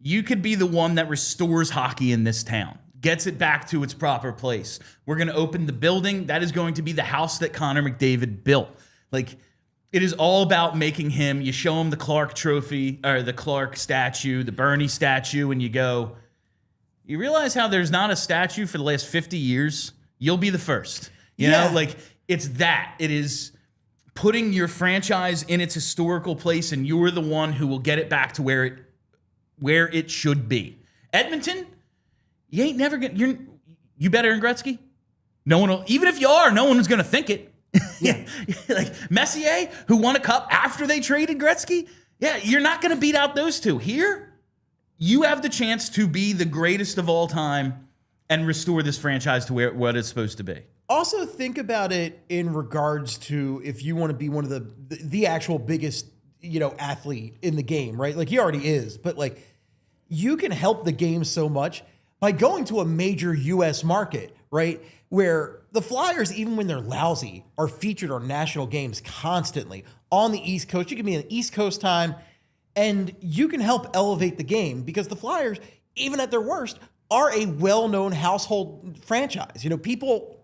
You could be the one that restores hockey in this town, gets it back to its proper place. We're going to open the building. That is going to be the house that Connor McDavid built. It is all about making him. You show him the Clark trophy, or the Clark statue, the Bernie statue, and you go, you realize how there's not a statue for the last 50 years? You'll be the first. You know, it's that. It is putting your franchise in its historical place, and you're the one who will get it back to where it should be. Edmonton, you ain't never gonna. You better than Gretzky. No one will. Even if you are, no one is gonna think it. Yeah, Messier, who won a cup after they traded Gretzky. Yeah, you're not gonna beat out those two here. You have the chance to be the greatest of all time and restore this franchise to what it's supposed to be. Also, think about it in regards to if you want to be one of the actual biggest, athlete in the game, right? He already is, but you can help the game so much by going to a major U.S. market right? Where the Flyers, even when they're lousy, are featured on national games constantly on the East Coast. You can be in East Coast time, and you can help elevate the game because the Flyers, even at their worst, are a well-known household franchise. You know, people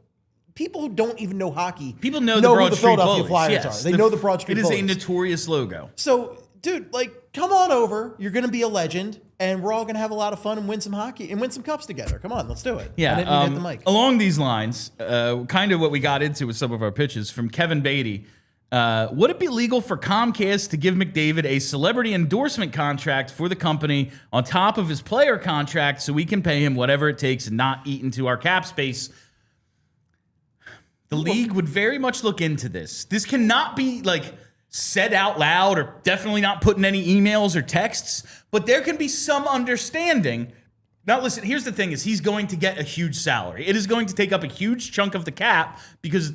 who don't even know hockey know the Broad who the Street Philadelphia Bullies. Flyers Yes, are. They know the Broad Street It is Bullies. a notorious logo. So, dude, like, come on over. You're going to be a legend, and we're all going to have a lot of fun and win some hockey and win some cups together. Come on, let's do it. Yeah. I didn't even hit the mic. Along these lines, kind of what we got into with some of our pitches from Kevin Beatty. Would it be legal for Comcast to give McDavid a celebrity endorsement contract for the company on top of his player contract so we can pay him whatever it takes and not eat into our cap space? The league would very much look into this. This cannot be like said out loud or definitely not put in any emails or texts, but there can be some understanding. Now, listen, here's the thing is he's going to get a huge salary. It is going to take up a huge chunk of the cap because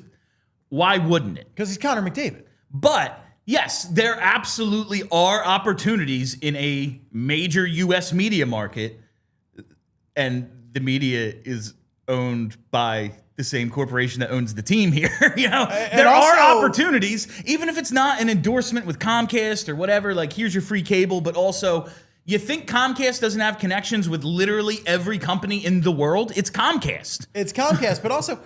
why wouldn't it? Because he's Connor McDavid. But yes, there absolutely are opportunities in a major U.S. media market, and the media is owned by the same corporation that owns the team here. You know, there are opportunities, even if it's not an endorsement with Comcast or whatever, like here's your free cable, but also you think Comcast doesn't have connections with literally every company in the world? It's Comcast. It's Comcast, but also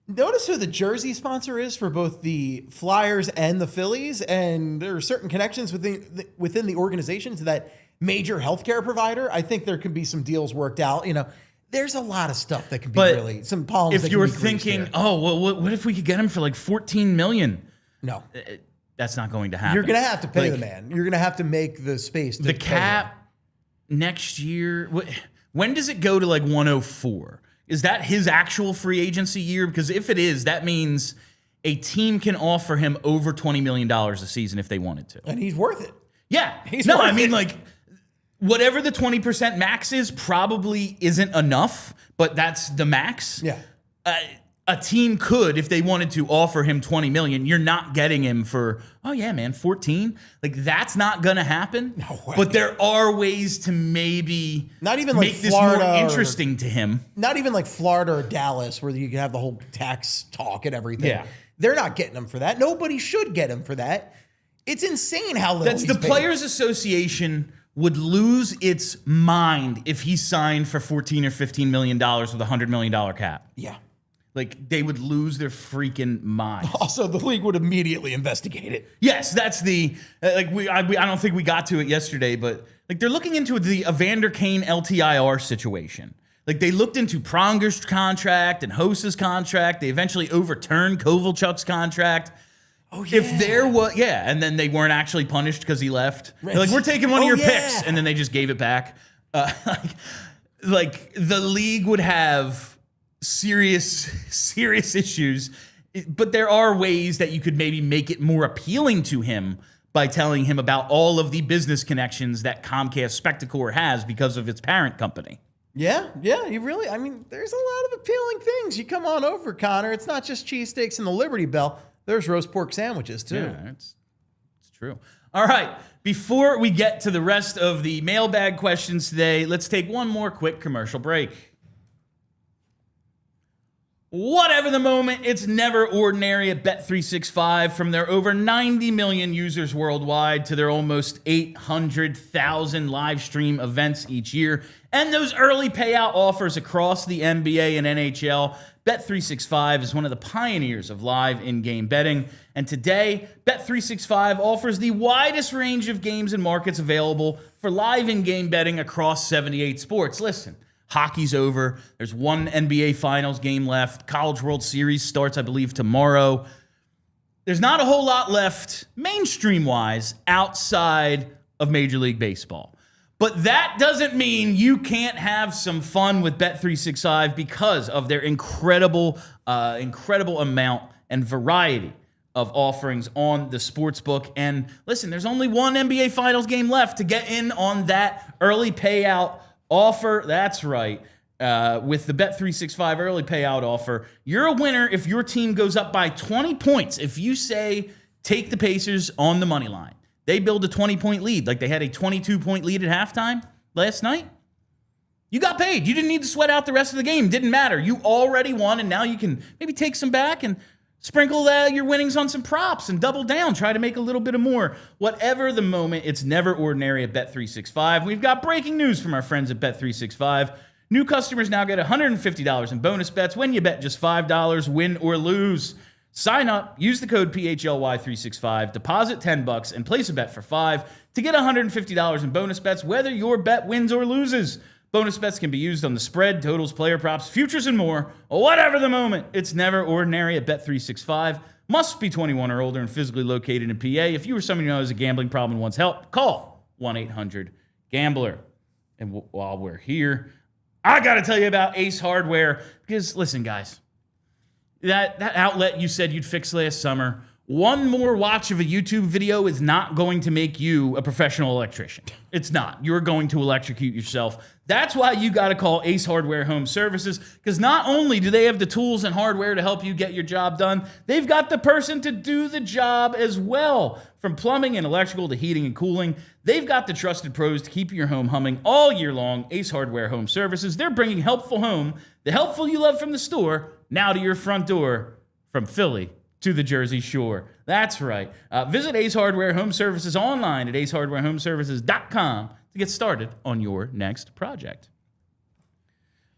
notice who the jersey sponsor is for both the Flyers and the Phillies, and there are certain connections within the organization to that major healthcare provider. I think there could be some deals worked out, you know. There's a lot of stuff that can be really some palms. If you were thinking, oh, well, what if we could get him for like $14 million? No, that's not going to happen. You're going to have to pay the man. You're going to have to make the space. The cap next year. When does it go to like 104? Is that his actual free agency year? Because if it is, that means a team can offer him over $20 million a season if they wanted to, and he's worth it. Yeah, I mean, like, whatever the 20% max is probably isn't enough, but that's the max. Yeah. A team could, if they wanted to, offer him $20 million. You're not getting him for, oh yeah, man, 14. Like, that's not gonna happen. No way. But there are ways to maybe not even make like this Florida more interesting to him. Not even like Florida or Dallas, where you can have the whole tax talk and everything. Yeah. They're not getting him for that. Nobody should get him for that. It's insane how little That's the paid. Players Association would lose its mind if he signed for $14 or $15 million with a $100 million cap. Yeah. Like, they would lose their freaking mind. Also, the league would immediately investigate it. Yes, that's the I don't think we got to it yesterday, but like they're looking into the Evander Kane LTIR situation. Like, they looked into Pronger's contract and Hosa's contract. They eventually overturned Kovalchuk's contract. Oh, yeah. If there was, and then they weren't actually punished because he left. They're like, we're taking one of your picks, and then they just gave it back. Like the league would have serious issues, but there are ways that you could maybe make it more appealing to him by telling him about all of the business connections that Comcast Spectacor has because of its parent company. Yeah, you really, I mean, there's a lot of appealing things. You come on over, Connor. It's not just cheesesteaks and the Liberty Bell. There's roast pork sandwiches, too. Yeah, it's true. All right, before we get to the rest of the mailbag questions today, let's take one more quick commercial break. Whatever the moment, it's never ordinary at Bet365. From their over 90 million users worldwide to their almost 800,000 live stream events each year, and those early payout offers across the NBA and NHL, Bet365 is one of the pioneers of live in-game betting. And today, Bet365 offers the widest range of games and markets available for live in-game betting across 78 sports. Listen, hockey's over. There's one NBA Finals game left. College World Series starts, I believe, tomorrow. There's not a whole lot left, mainstream-wise, outside of Major League Baseball. But that doesn't mean you can't have some fun with Bet365 because of their incredible amount and variety of offerings on the sportsbook. And listen, there's only one NBA Finals game left to get in on that early payout offer. That's right. With the Bet365 early payout offer, you're a winner if your team goes up by 20 points. If you say, take the Pacers on the money line, they build a 20-point lead, like they had a 22-point lead at halftime last night. You got paid. You didn't need to sweat out the rest of the game. Didn't matter. You already won, and now you can maybe take some back and sprinkle your winnings on some props and double down. Try to make a little bit of more. Whatever the moment, it's never ordinary at Bet365. We've got breaking news from our friends at Bet365. New customers now get $150 in bonus bets when you bet just $5, win or lose. Sign up, use the code PHLY365, deposit $10, and place a bet for $5 to get $150 in bonus bets, whether your bet wins or loses. Bonus bets can be used on the spread, totals, player props, futures, and more. Whatever the moment, it's never ordinary at Bet365. Must be 21 or older and physically located in PA. If you or someone you know has a gambling problem and wants help, call 1-800-GAMBLER. And while we're here, I got to tell you about Ace Hardware, because listen, guys, that outlet you said you'd fix last summer, one more watch of a YouTube video is not going to make you a professional electrician. It's not. You're going to electrocute yourself. That's why you got to call Ace Hardware Home Services, because not only do they have the tools and hardware to help you get your job done, they've got the person to do the job as well. From plumbing and electrical to heating and cooling, they've got the trusted pros to keep your home humming all year long. Ace Hardware Home Services. They're bringing helpful home, the helpful you love from the store, now to your front door, from Philly to the Jersey Shore. That's right. Visit Ace Hardware Home Services online at acehardwarehomeservices.com to get started on your next project.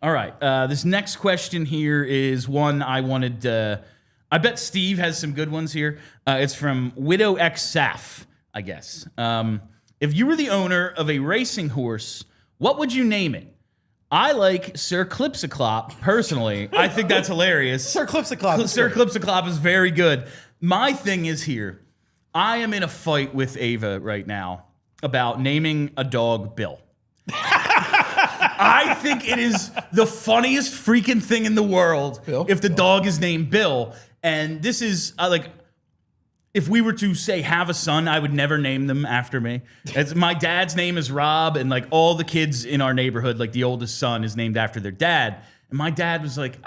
All right. This next question here is one I wanted. I bet Steve has some good ones here. It's from Widowxsaph, I guess. If you were the owner of a racing horse, what would you name it? I like Sir Clipsiclop, personally. I think that's hilarious. Sir Clipsiclop. Sir Clipsiclop is very good. My thing is here, I am in a fight with Ava right now about naming a dog Bill. I think it is the funniest freaking thing in the world if the dog is named Bill. And this is like, if we were to say have a son, I would never name them after me. My dad's name is Rob, and like all the kids in our neighborhood, like the oldest son is named after their dad. And my dad was like,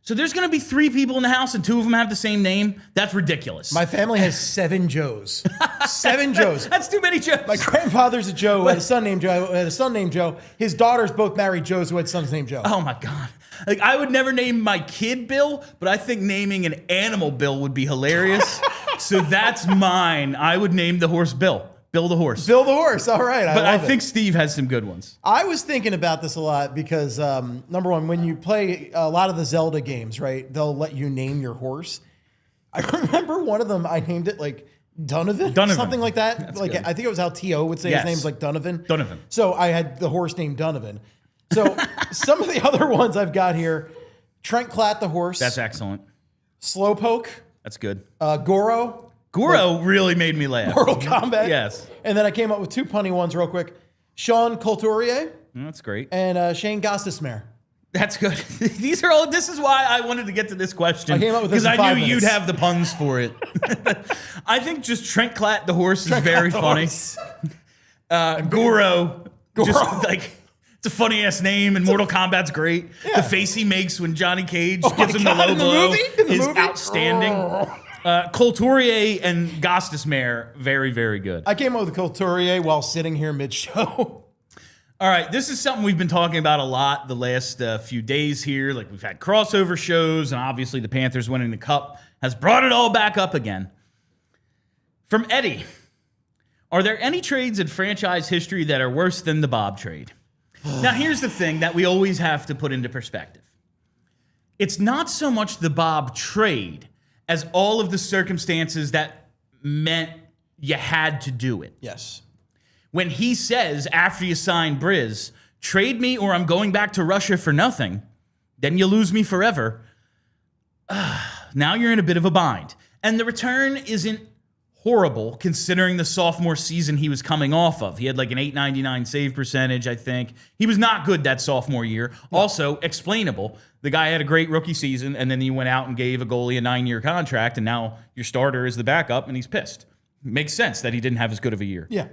so there's going to be 3 people in the house and 2 of them have the same name? That's ridiculous. My family has 7 Joes. 7 Joes. That's too many Joes. My grandfather's a Joe who had a son named Joe. Had a son named Joe. His daughters both married Joes who had sons named Joe. Oh my God. Like, I would never name my kid Bill, but I think naming an animal Bill would be hilarious. So that's mine. I would name the horse Bill. Bill the horse. Bill the horse. All right. But I think Steve has some good ones. I was thinking about this a lot because, number one, when you play a lot of the Zelda games, right, they'll let you name your horse. I remember one of them, I named it like Donovan. Something like that. That's like good. I think it was how T.O. would say his name's like Donovan. Donovan. So I had the horse named Donovan. So some of the other ones I've got here, Trent Klatt the horse. That's excellent. Slowpoke. That's good. Goro. Goro really made me laugh. Mortal Kombat. Yes. And then I came up with 2 punny ones real quick. Sean Couturier. That's great. And Shane Gostismere. That's good. These are all. This is why I wanted to get to this question. I came up with this because in I 5 knew minutes. you'd have the puns for it. I think just Trent Klatt the horse is very funny. Goro, just like it's a funny ass name, and Mortal Kombat's great. Yeah. The face he makes when Johnny Cage gives him God, the low in the blow movie? In the is movie? outstanding. Couturier and Gostismere, very, very good. I came up with Couturier while sitting here mid-show. All right, this is something we've been talking about a lot the last few days here. Like, we've had crossover shows, and obviously the Panthers winning the Cup has brought it all back up again. From Eddie, are there any trades in franchise history that are worse than the Bob trade? Now, here's the thing that we always have to put into perspective. It's not so much the Bob trade as all of the circumstances that meant you had to do it. Yes. When he says, after you sign Briz, trade me or I'm going back to Russia for nothing, then you lose me forever. Now you're in a bit of a bind. And the return isn't horrible considering the sophomore season he was coming off of. He had like an .899 save percentage, I think. He was not good that sophomore year. No. Also, explainable. The guy had a great rookie season, and then he went out and gave a goalie a 9-year contract, and now your starter is the backup, and he's pissed. Makes sense that he didn't have as good of a year. Yeah.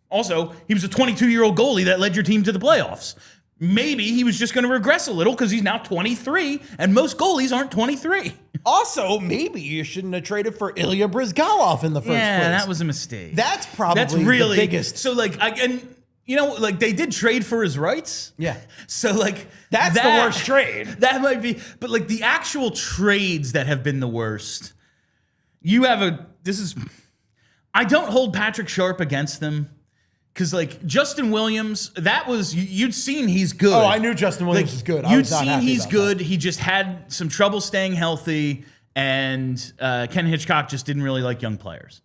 Also, he was a 22-year-old goalie that led your team to the playoffs. Maybe he was just going to regress a little because he's now 23, and most goalies aren't 23. Also, maybe you shouldn't have traded for Ilya Bryzgalov in the first place. Yeah, that was a mistake. That's probably really the biggest. So, like, and like they did trade for his rights. Yeah. So like That's the worst trade. That might be, but like the actual trades that have been the worst. I don't hold Patrick Sharp against them. Because, like, Justin Williams, you'd seen he's good. Oh, I knew Justin Williams was good. You'd seen he's good. He just had some trouble staying healthy, and Ken Hitchcock just didn't really like young players.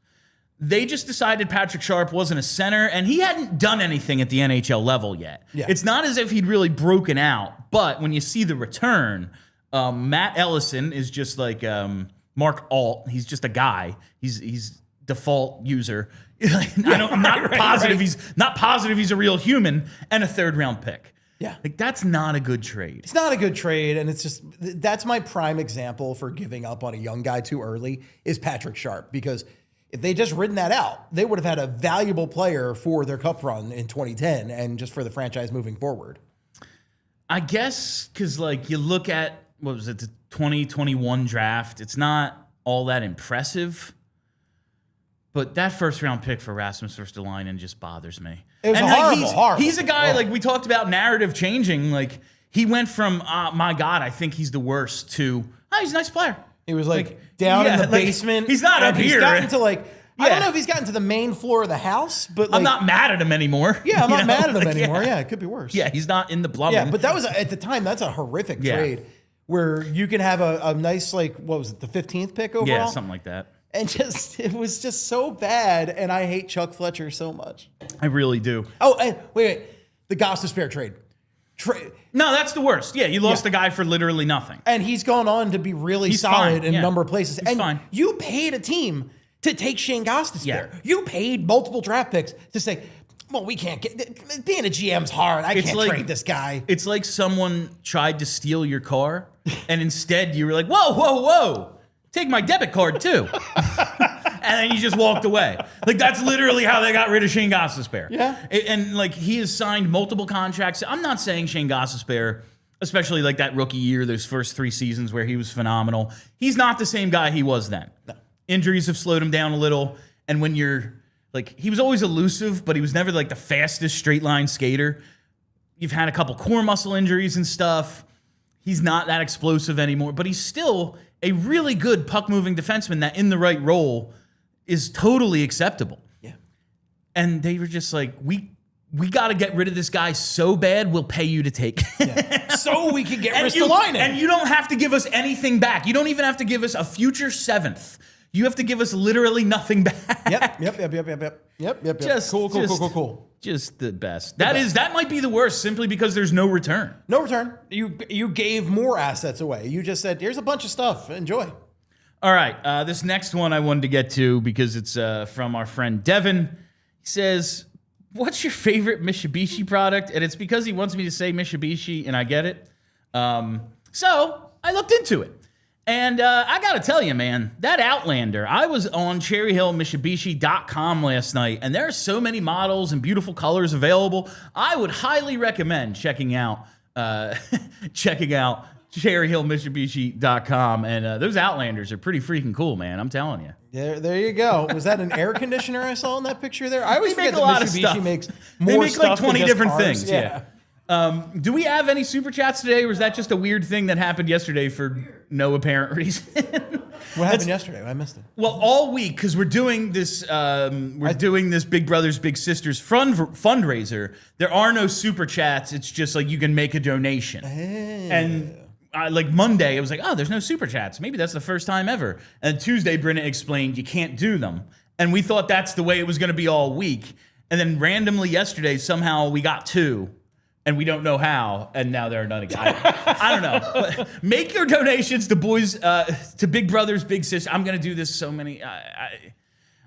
They just decided Patrick Sharp wasn't a center, and he hadn't done anything at the NHL level yet. Yeah. It's not as if he'd really broken out, but when you see the return, Matt Ellison is just like Mark Alt. He's just a guy. He's default user. I'm not positive he's a real human, and a 3rd round pick. Yeah. Like that's not a good trade. It's not a good trade, and it's just that's my prime example for giving up on a young guy too early is Patrick Sharp, because if they just ridden that out, they would have had a valuable player for their cup run in 2010 and just for the franchise moving forward. I guess because like you look at the 2021 draft, it's not all that impressive. But that 1st round pick for Rasmus Ristolainen just bothers me. It was horrible. He's a guy, like we talked about narrative changing. Like he went from, my God, I think he's the worst to, he's a nice player. He was like down in the basement. He's not up here. He's gotten to I don't know if he's gotten to the main floor of the house, but like, I'm not mad at him anymore. Yeah, I'm not mad at him anymore. Yeah, it could be worse. Yeah, he's not in the plumbing. Yeah, but that was, at the time, that's a horrific trade where you can have a nice, like, what was it, the 15th pick overall? Yeah, something like that. And it was just so bad, and I hate Chuck Fletcher so much. I really do. Oh, and wait. The Gostisbehere trade. No, that's the worst. Yeah, you lost a guy for literally nothing. And he's gone on to be really solid in a number of places. He's fine. You paid a team to take Shane Gostisbehere. Yeah. You paid multiple draft picks to say, well, we can't get... Being a GM's hard. I can't trade this guy. It's like someone tried to steal your car, and instead you were like, whoa. Take my debit card, too. And then you just walked away. Like, that's literally how they got rid of Shane Gostisbehere. Yeah. And, like, he has signed multiple contracts. I'm not saying Shane Gostisbehere, especially, like, that rookie year, those first 3 seasons where he was phenomenal. He's not the same guy he was then. No. Injuries have slowed him down a little. And when you're, like, he was always elusive, but he was never, like, the fastest straight-line skater. You've had a couple core muscle injuries and stuff. He's not that explosive anymore, but he's still a really good puck-moving defenseman that in the right role is totally acceptable. Yeah. And they were just like, we got to get rid of this guy so bad, we'll pay you to take. So we can get Ristolainen. And you don't have to give us anything back. You don't even have to give us a future 7th. You have to give us literally nothing back. Yep. Just cool. Just the best. That might be the worst simply because there's no return. No return. You gave more assets away. You just said, here's a bunch of stuff. Enjoy. All right. This next one I wanted to get to because it's from our friend Devon. He says, what's your favorite Mitsubishi product? And it's because he wants me to say Mitsubishi, and I get it. So I looked into it. And I got to tell you, man, that Outlander, I was on cherryhillmitsubishi.com last night, and there are so many models and beautiful colors available. I would highly recommend checking out cherryhillmitsubishi.com. And those Outlanders are pretty freaking cool, man. I'm telling you. There you go. Was that an air conditioner I saw in that picture there? I always forget that Mitsubishi makes more stuff like 20 than different cars. things. Yeah. Do we have any super chats today, or was that just a weird thing that happened yesterday for no apparent reason? What happened yesterday? I missed it. Well, all week, because we're doing this Big Brothers Big Sisters fundraiser. There are no super chats. It's just like you can make a donation. And like Monday, it was like, oh, there's no super chats. Maybe that's the first time ever. And Tuesday, Brenna explained you can't do them. And we thought that's the way it was going to be all week. And then randomly yesterday, somehow we got 2. And we don't know how, and now there are none again. I don't know. But make your donations to to Big Brothers, Big Sisters. I'm going to do this so many.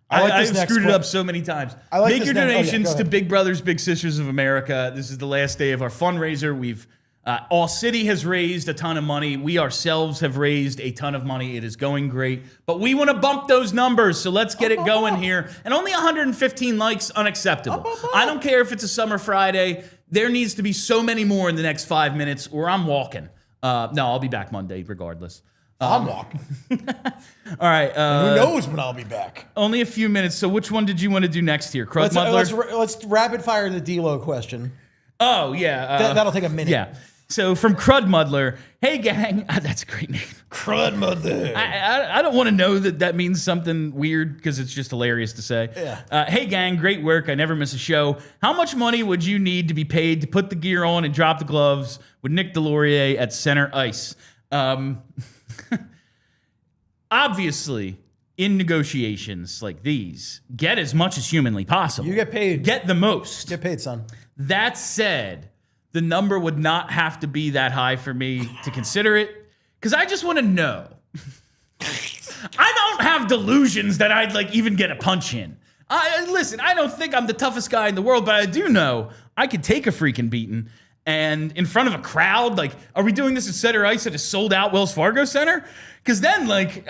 I've screwed it up so many times. Make your donations to Big Brothers, Big Sisters of America. This is the last day of our fundraiser. We've ALLCITY has raised a ton of money. We ourselves have raised a ton of money. It is going great. But we want to bump those numbers, so let's get it going here. And only 115 likes, unacceptable. I don't care if it's a summer Friday. There needs to be so many more in the next 5 minutes, or I'm walking. No, I'll be back Monday regardless. I'm walking. All right. Who knows when I'll be back? Only a few minutes. So which one did you want to do next here? CurdMuddler? Let's rapid fire the D-Lo question. Oh, yeah. That'll take a minute. Yeah. So from CurdMuddler, hey gang, that's a great name. CurdMuddler. I don't want to know that means something weird because it's just hilarious to say. Yeah. Hey gang, great work. I never miss a show. How much money would you need to be paid to put the gear on and drop the gloves with Nick Delorier at center ice? Obviously, in negotiations like these, get as much as humanly possible. You get paid. Get the most. Get paid, son. That said, the number would not have to be that high for me to consider it, because I just want to know. I don't have delusions that I'd like even get a punch in. Listen, I don't think I'm the toughest guy in the world, but I do know I could take a freaking beating. And in front of a crowd, like, are we doing this at center ice at a sold-out Wells Fargo Center? Because then, like,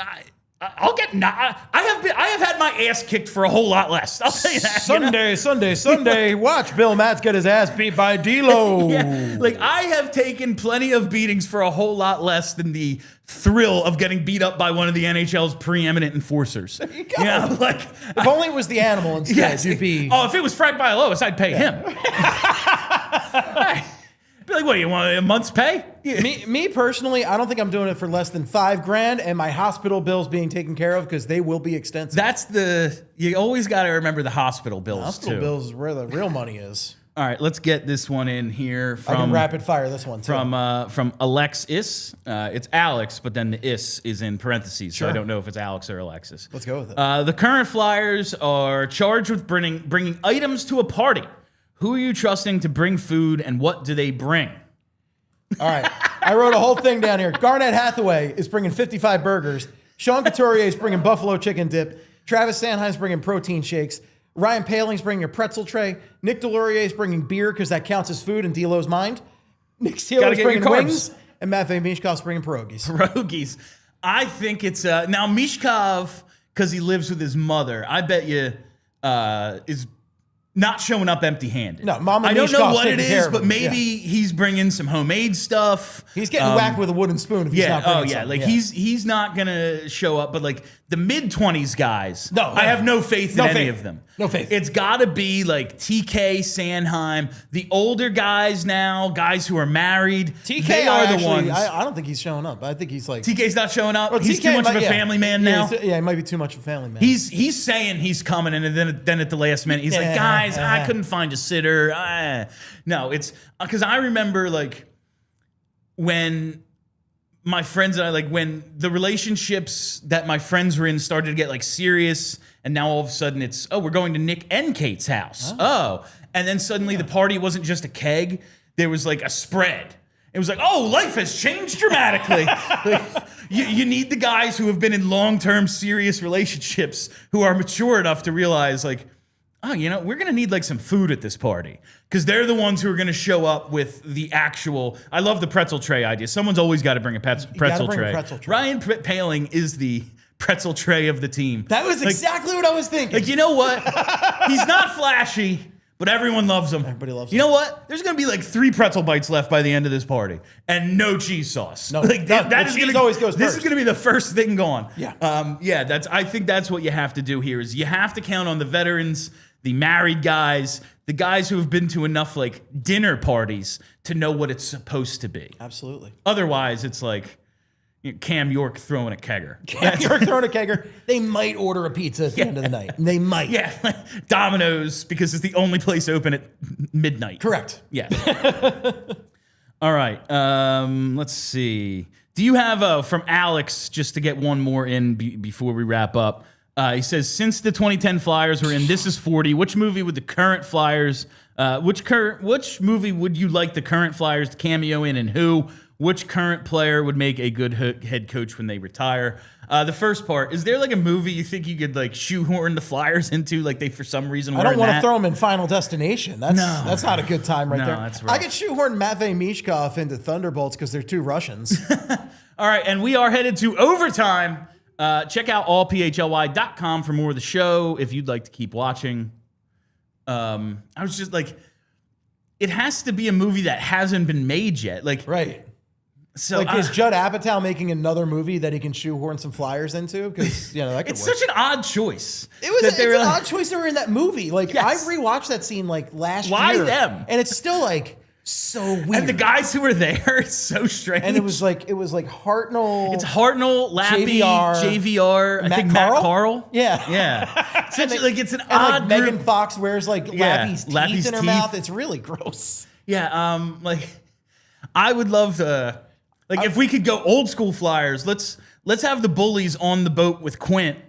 I'll get. I have had my ass kicked for a whole lot less. I'll tell you that. Sunday. Watch Bill Matz get his ass beat by D-Lo. Yeah, like I have taken plenty of beatings for a whole lot less than the thrill of getting beat up by one of the NHL's preeminent enforcers. There you go. You know, like if only it was the animal instead, yes, you'd be. Oh, if it was Frank Bialowas, I'd pay him. Be like, what, you want a month's pay? Yeah. Me personally, I don't think I'm doing it for less than $5,000, and my hospital bills being taken care of because they will be extensive. You always got to remember the hospital bills. Hospital bills is where the real money is. All right, let's get this one in here. I can rapid fire this one too. From Alexis. It's Alex, but then the is in parentheses, so I don't know if it's Alex or Alexis. Let's go with it. The current Flyers are charged with bringing items to a party. Who are you trusting to bring food, and what do they bring? All right. I wrote a whole thing down here. Garnett Hathaway is bringing 55 burgers. Sean Couturier is bringing buffalo chicken dip. Travis Sanheim's bringing protein shakes. Ryan Paling's bringing a pretzel tray. Nick Delorier is bringing beer because that counts as food in D'Lo's mind. Nick Steele's bringing wings. And Matvei Michkov's bringing pierogies. Pierogies. I think it's... now, Michkov, because he lives with his mother, I bet you is... not showing up empty-handed. No, Mama I don't know Mishkov's what it taking care is, of but him. maybe he's bringing some homemade stuff. He's getting whacked with a wooden spoon if he's not bringing something. Like he's not gonna show up. But like the mid-20s guys, no, I have no faith in any of them. No faith. It's got to be like TK, Sanheim, the older guys now, guys who are married. TK they are the ones. I don't think he's showing up. I think he's like TK's not showing up. Well, he's too much of a family man now. Yeah, he might be too much of a family man. He's saying he's coming, and then at the last minute, he's like, guys, I couldn't find a sitter. No, it's because I remember like when my friends and I, like when the relationships that my friends were in started to get like serious, and now all of a sudden it's, oh, we're going to Nick and Kate's house. Oh. And then suddenly the party wasn't just a keg, there was like a spread. It was like, oh, life has changed dramatically. Like, you need the guys who have been in long-term serious relationships who are mature enough to realize like, oh, you know, we're going to need like some food at this party. Because they're the ones who are going to show up with the actual, I love the pretzel tray idea. Someone's always got to bring a pretzel tray. Ryan Paling is the pretzel tray of the team. That was exactly what I was thinking. Like, you know what? He's not flashy, but everyone loves him. Everybody loves him. You know what? There's going to be like 3 pretzel bites left by the end of this party. And no cheese sauce. No, like, that is gonna, always goes This first. is going to be the first thing gone. Yeah. I think that's what you have to do here is you have to count on the veterans, the married guys, the guys who have been to enough like dinner parties to know what it's supposed to be. Absolutely. Otherwise, it's like Cam York throwing a kegger. Cam York throwing a kegger. They might order a pizza at the end of the night. They might. Yeah, Domino's because it's the only place open at midnight. Correct. Yeah. All right. Let's see. Do you have from Alex just to get one more in before we wrap up? He says, since the 2010 Flyers were in This Is 40, which movie would the current Flyers, which movie would you like the current Flyers to cameo in and who? Which current player would make a good head coach when they retire? The first part, is there like a movie you think you could like shoehorn the Flyers into, like they for some reason I don't want to throw them in Final Destination. That's not a good time right there. That's right. I could shoehorn Matvei Michkov into Thunderbolts because they're 2 Russians. All right, and we are headed to overtime. Check out allphly.com for more of the show if you'd like to keep watching. I was just like, it has to be a movie that hasn't been made yet. Like, right. So like, is Judd Apatow making another movie that he can shoehorn some Flyers into? Because that could it's work. such an odd choice. It's an odd choice they were in that movie. Like, yes. I rewatched that scene like last Why year. them? And it's still like so weird. And the guys who were there, it's so strange. And it was like Hartnell. It's Hartnell, Lappy, JVR, I think Carl? Matt Carl. Yeah. Such like it's an and odd like group. Megan Fox wears like Lappy's teeth in her teeth. mouth. It's really gross. Yeah, like I would love to, like, if we could go old school Flyers. Let's have the bullies on the boat with Quint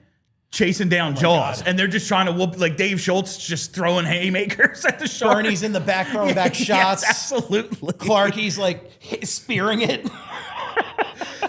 chasing down Jaws, and they're just trying to whoop, like Dave Schultz just throwing haymakers at the shark. Bernie's in the back throwing back shots. Yes, absolutely. Clarky's like spearing it.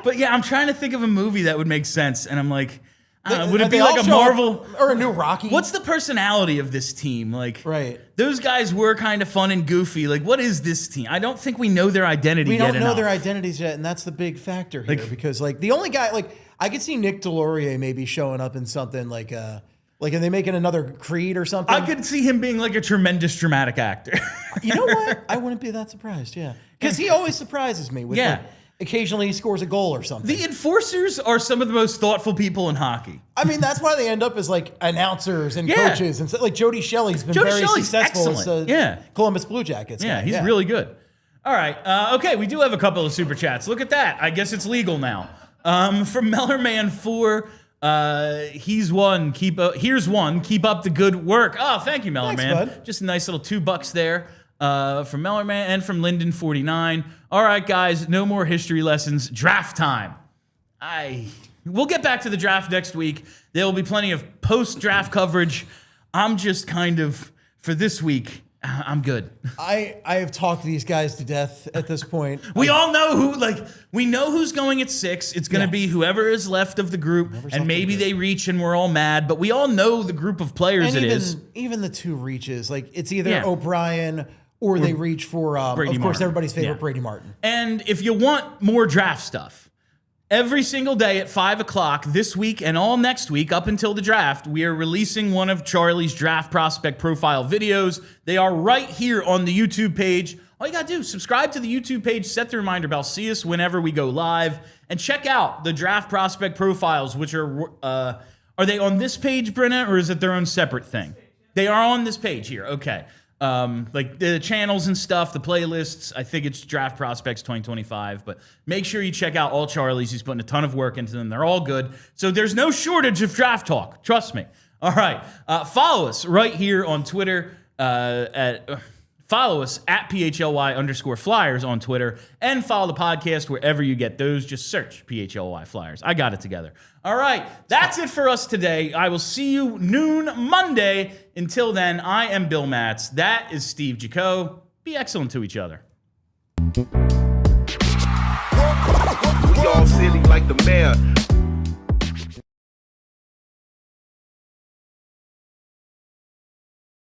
But yeah, I'm trying to think of a movie that would make sense, and I'm like, would it be They like all a show up- Marvel or a new Rocky? What's the personality of this team? Like, Right. Those guys were kind of fun and goofy. Like, what is this team? I don't think we know their identity yet. We don't know enough. their identities yet, and that's the big factor here. Because like the only guy, like I could see Nick Delorier maybe showing up in something like are they making another Creed or something? I could see him being like a tremendous dramatic actor. You know what? I wouldn't be that surprised. Yeah, because he always surprises me with. Yeah. Like, occasionally he scores a goal or something. The enforcers are some of the most thoughtful people in hockey. I mean, that's why they end up as like announcers and coaches and stuff. Like Jody Shelley's been very successful as Columbus Blue Jackets. Yeah, he's really good. All right. Okay, we do have a couple of super chats. Look at that. I guess it's legal now. From Mellerman4, he's one. Here's one. Keep up the good work. Oh, thank you, Mellerman. Thanks, bud. Just a nice little $2 there. From Mellerman and from Linden49. All right, guys, no more history lessons. Draft time. We'll get back to the draft next week. There will be plenty of post-draft coverage. I'm just kind of, for this week, I'm good. I have talked these guys to death at this point. We all know we know who's going at 6. It's going to be whoever is left of the group, and maybe they reach and we're all mad, but we all know the group of players Even the 2 reaches, like it's either O'Brien or they reach for, of course, Martin. everybody's favorite, Brady Martin. And if you want more draft stuff, every single day at 5 o'clock this week and all next week up until the draft, we are releasing one of Charlie's draft prospect profile videos. They are right here on the YouTube page. All you got to do, subscribe to the YouTube page, set the reminder bell, see us whenever we go live, and check out the draft prospect profiles, which are they on this page, Brenna, or is it their own separate thing? They are on this page here. Okay. Like the channels and stuff, the playlists. I think it's Draft Prospects 2025, but make sure you check out all Charlie's. He's putting a ton of work into them. They're all good. So there's no shortage of draft talk. Trust me. All right. Follow us right here on Twitter follow us at PHLY_Flyers on Twitter, and follow the podcast wherever you get those. Just search PHLY Flyers. I got it together. All right. That's it for us today. I will see you noon Monday. Until then, I am Bill Matz. That is Steve Jaco. Be excellent to each other. We all silly like the mayor.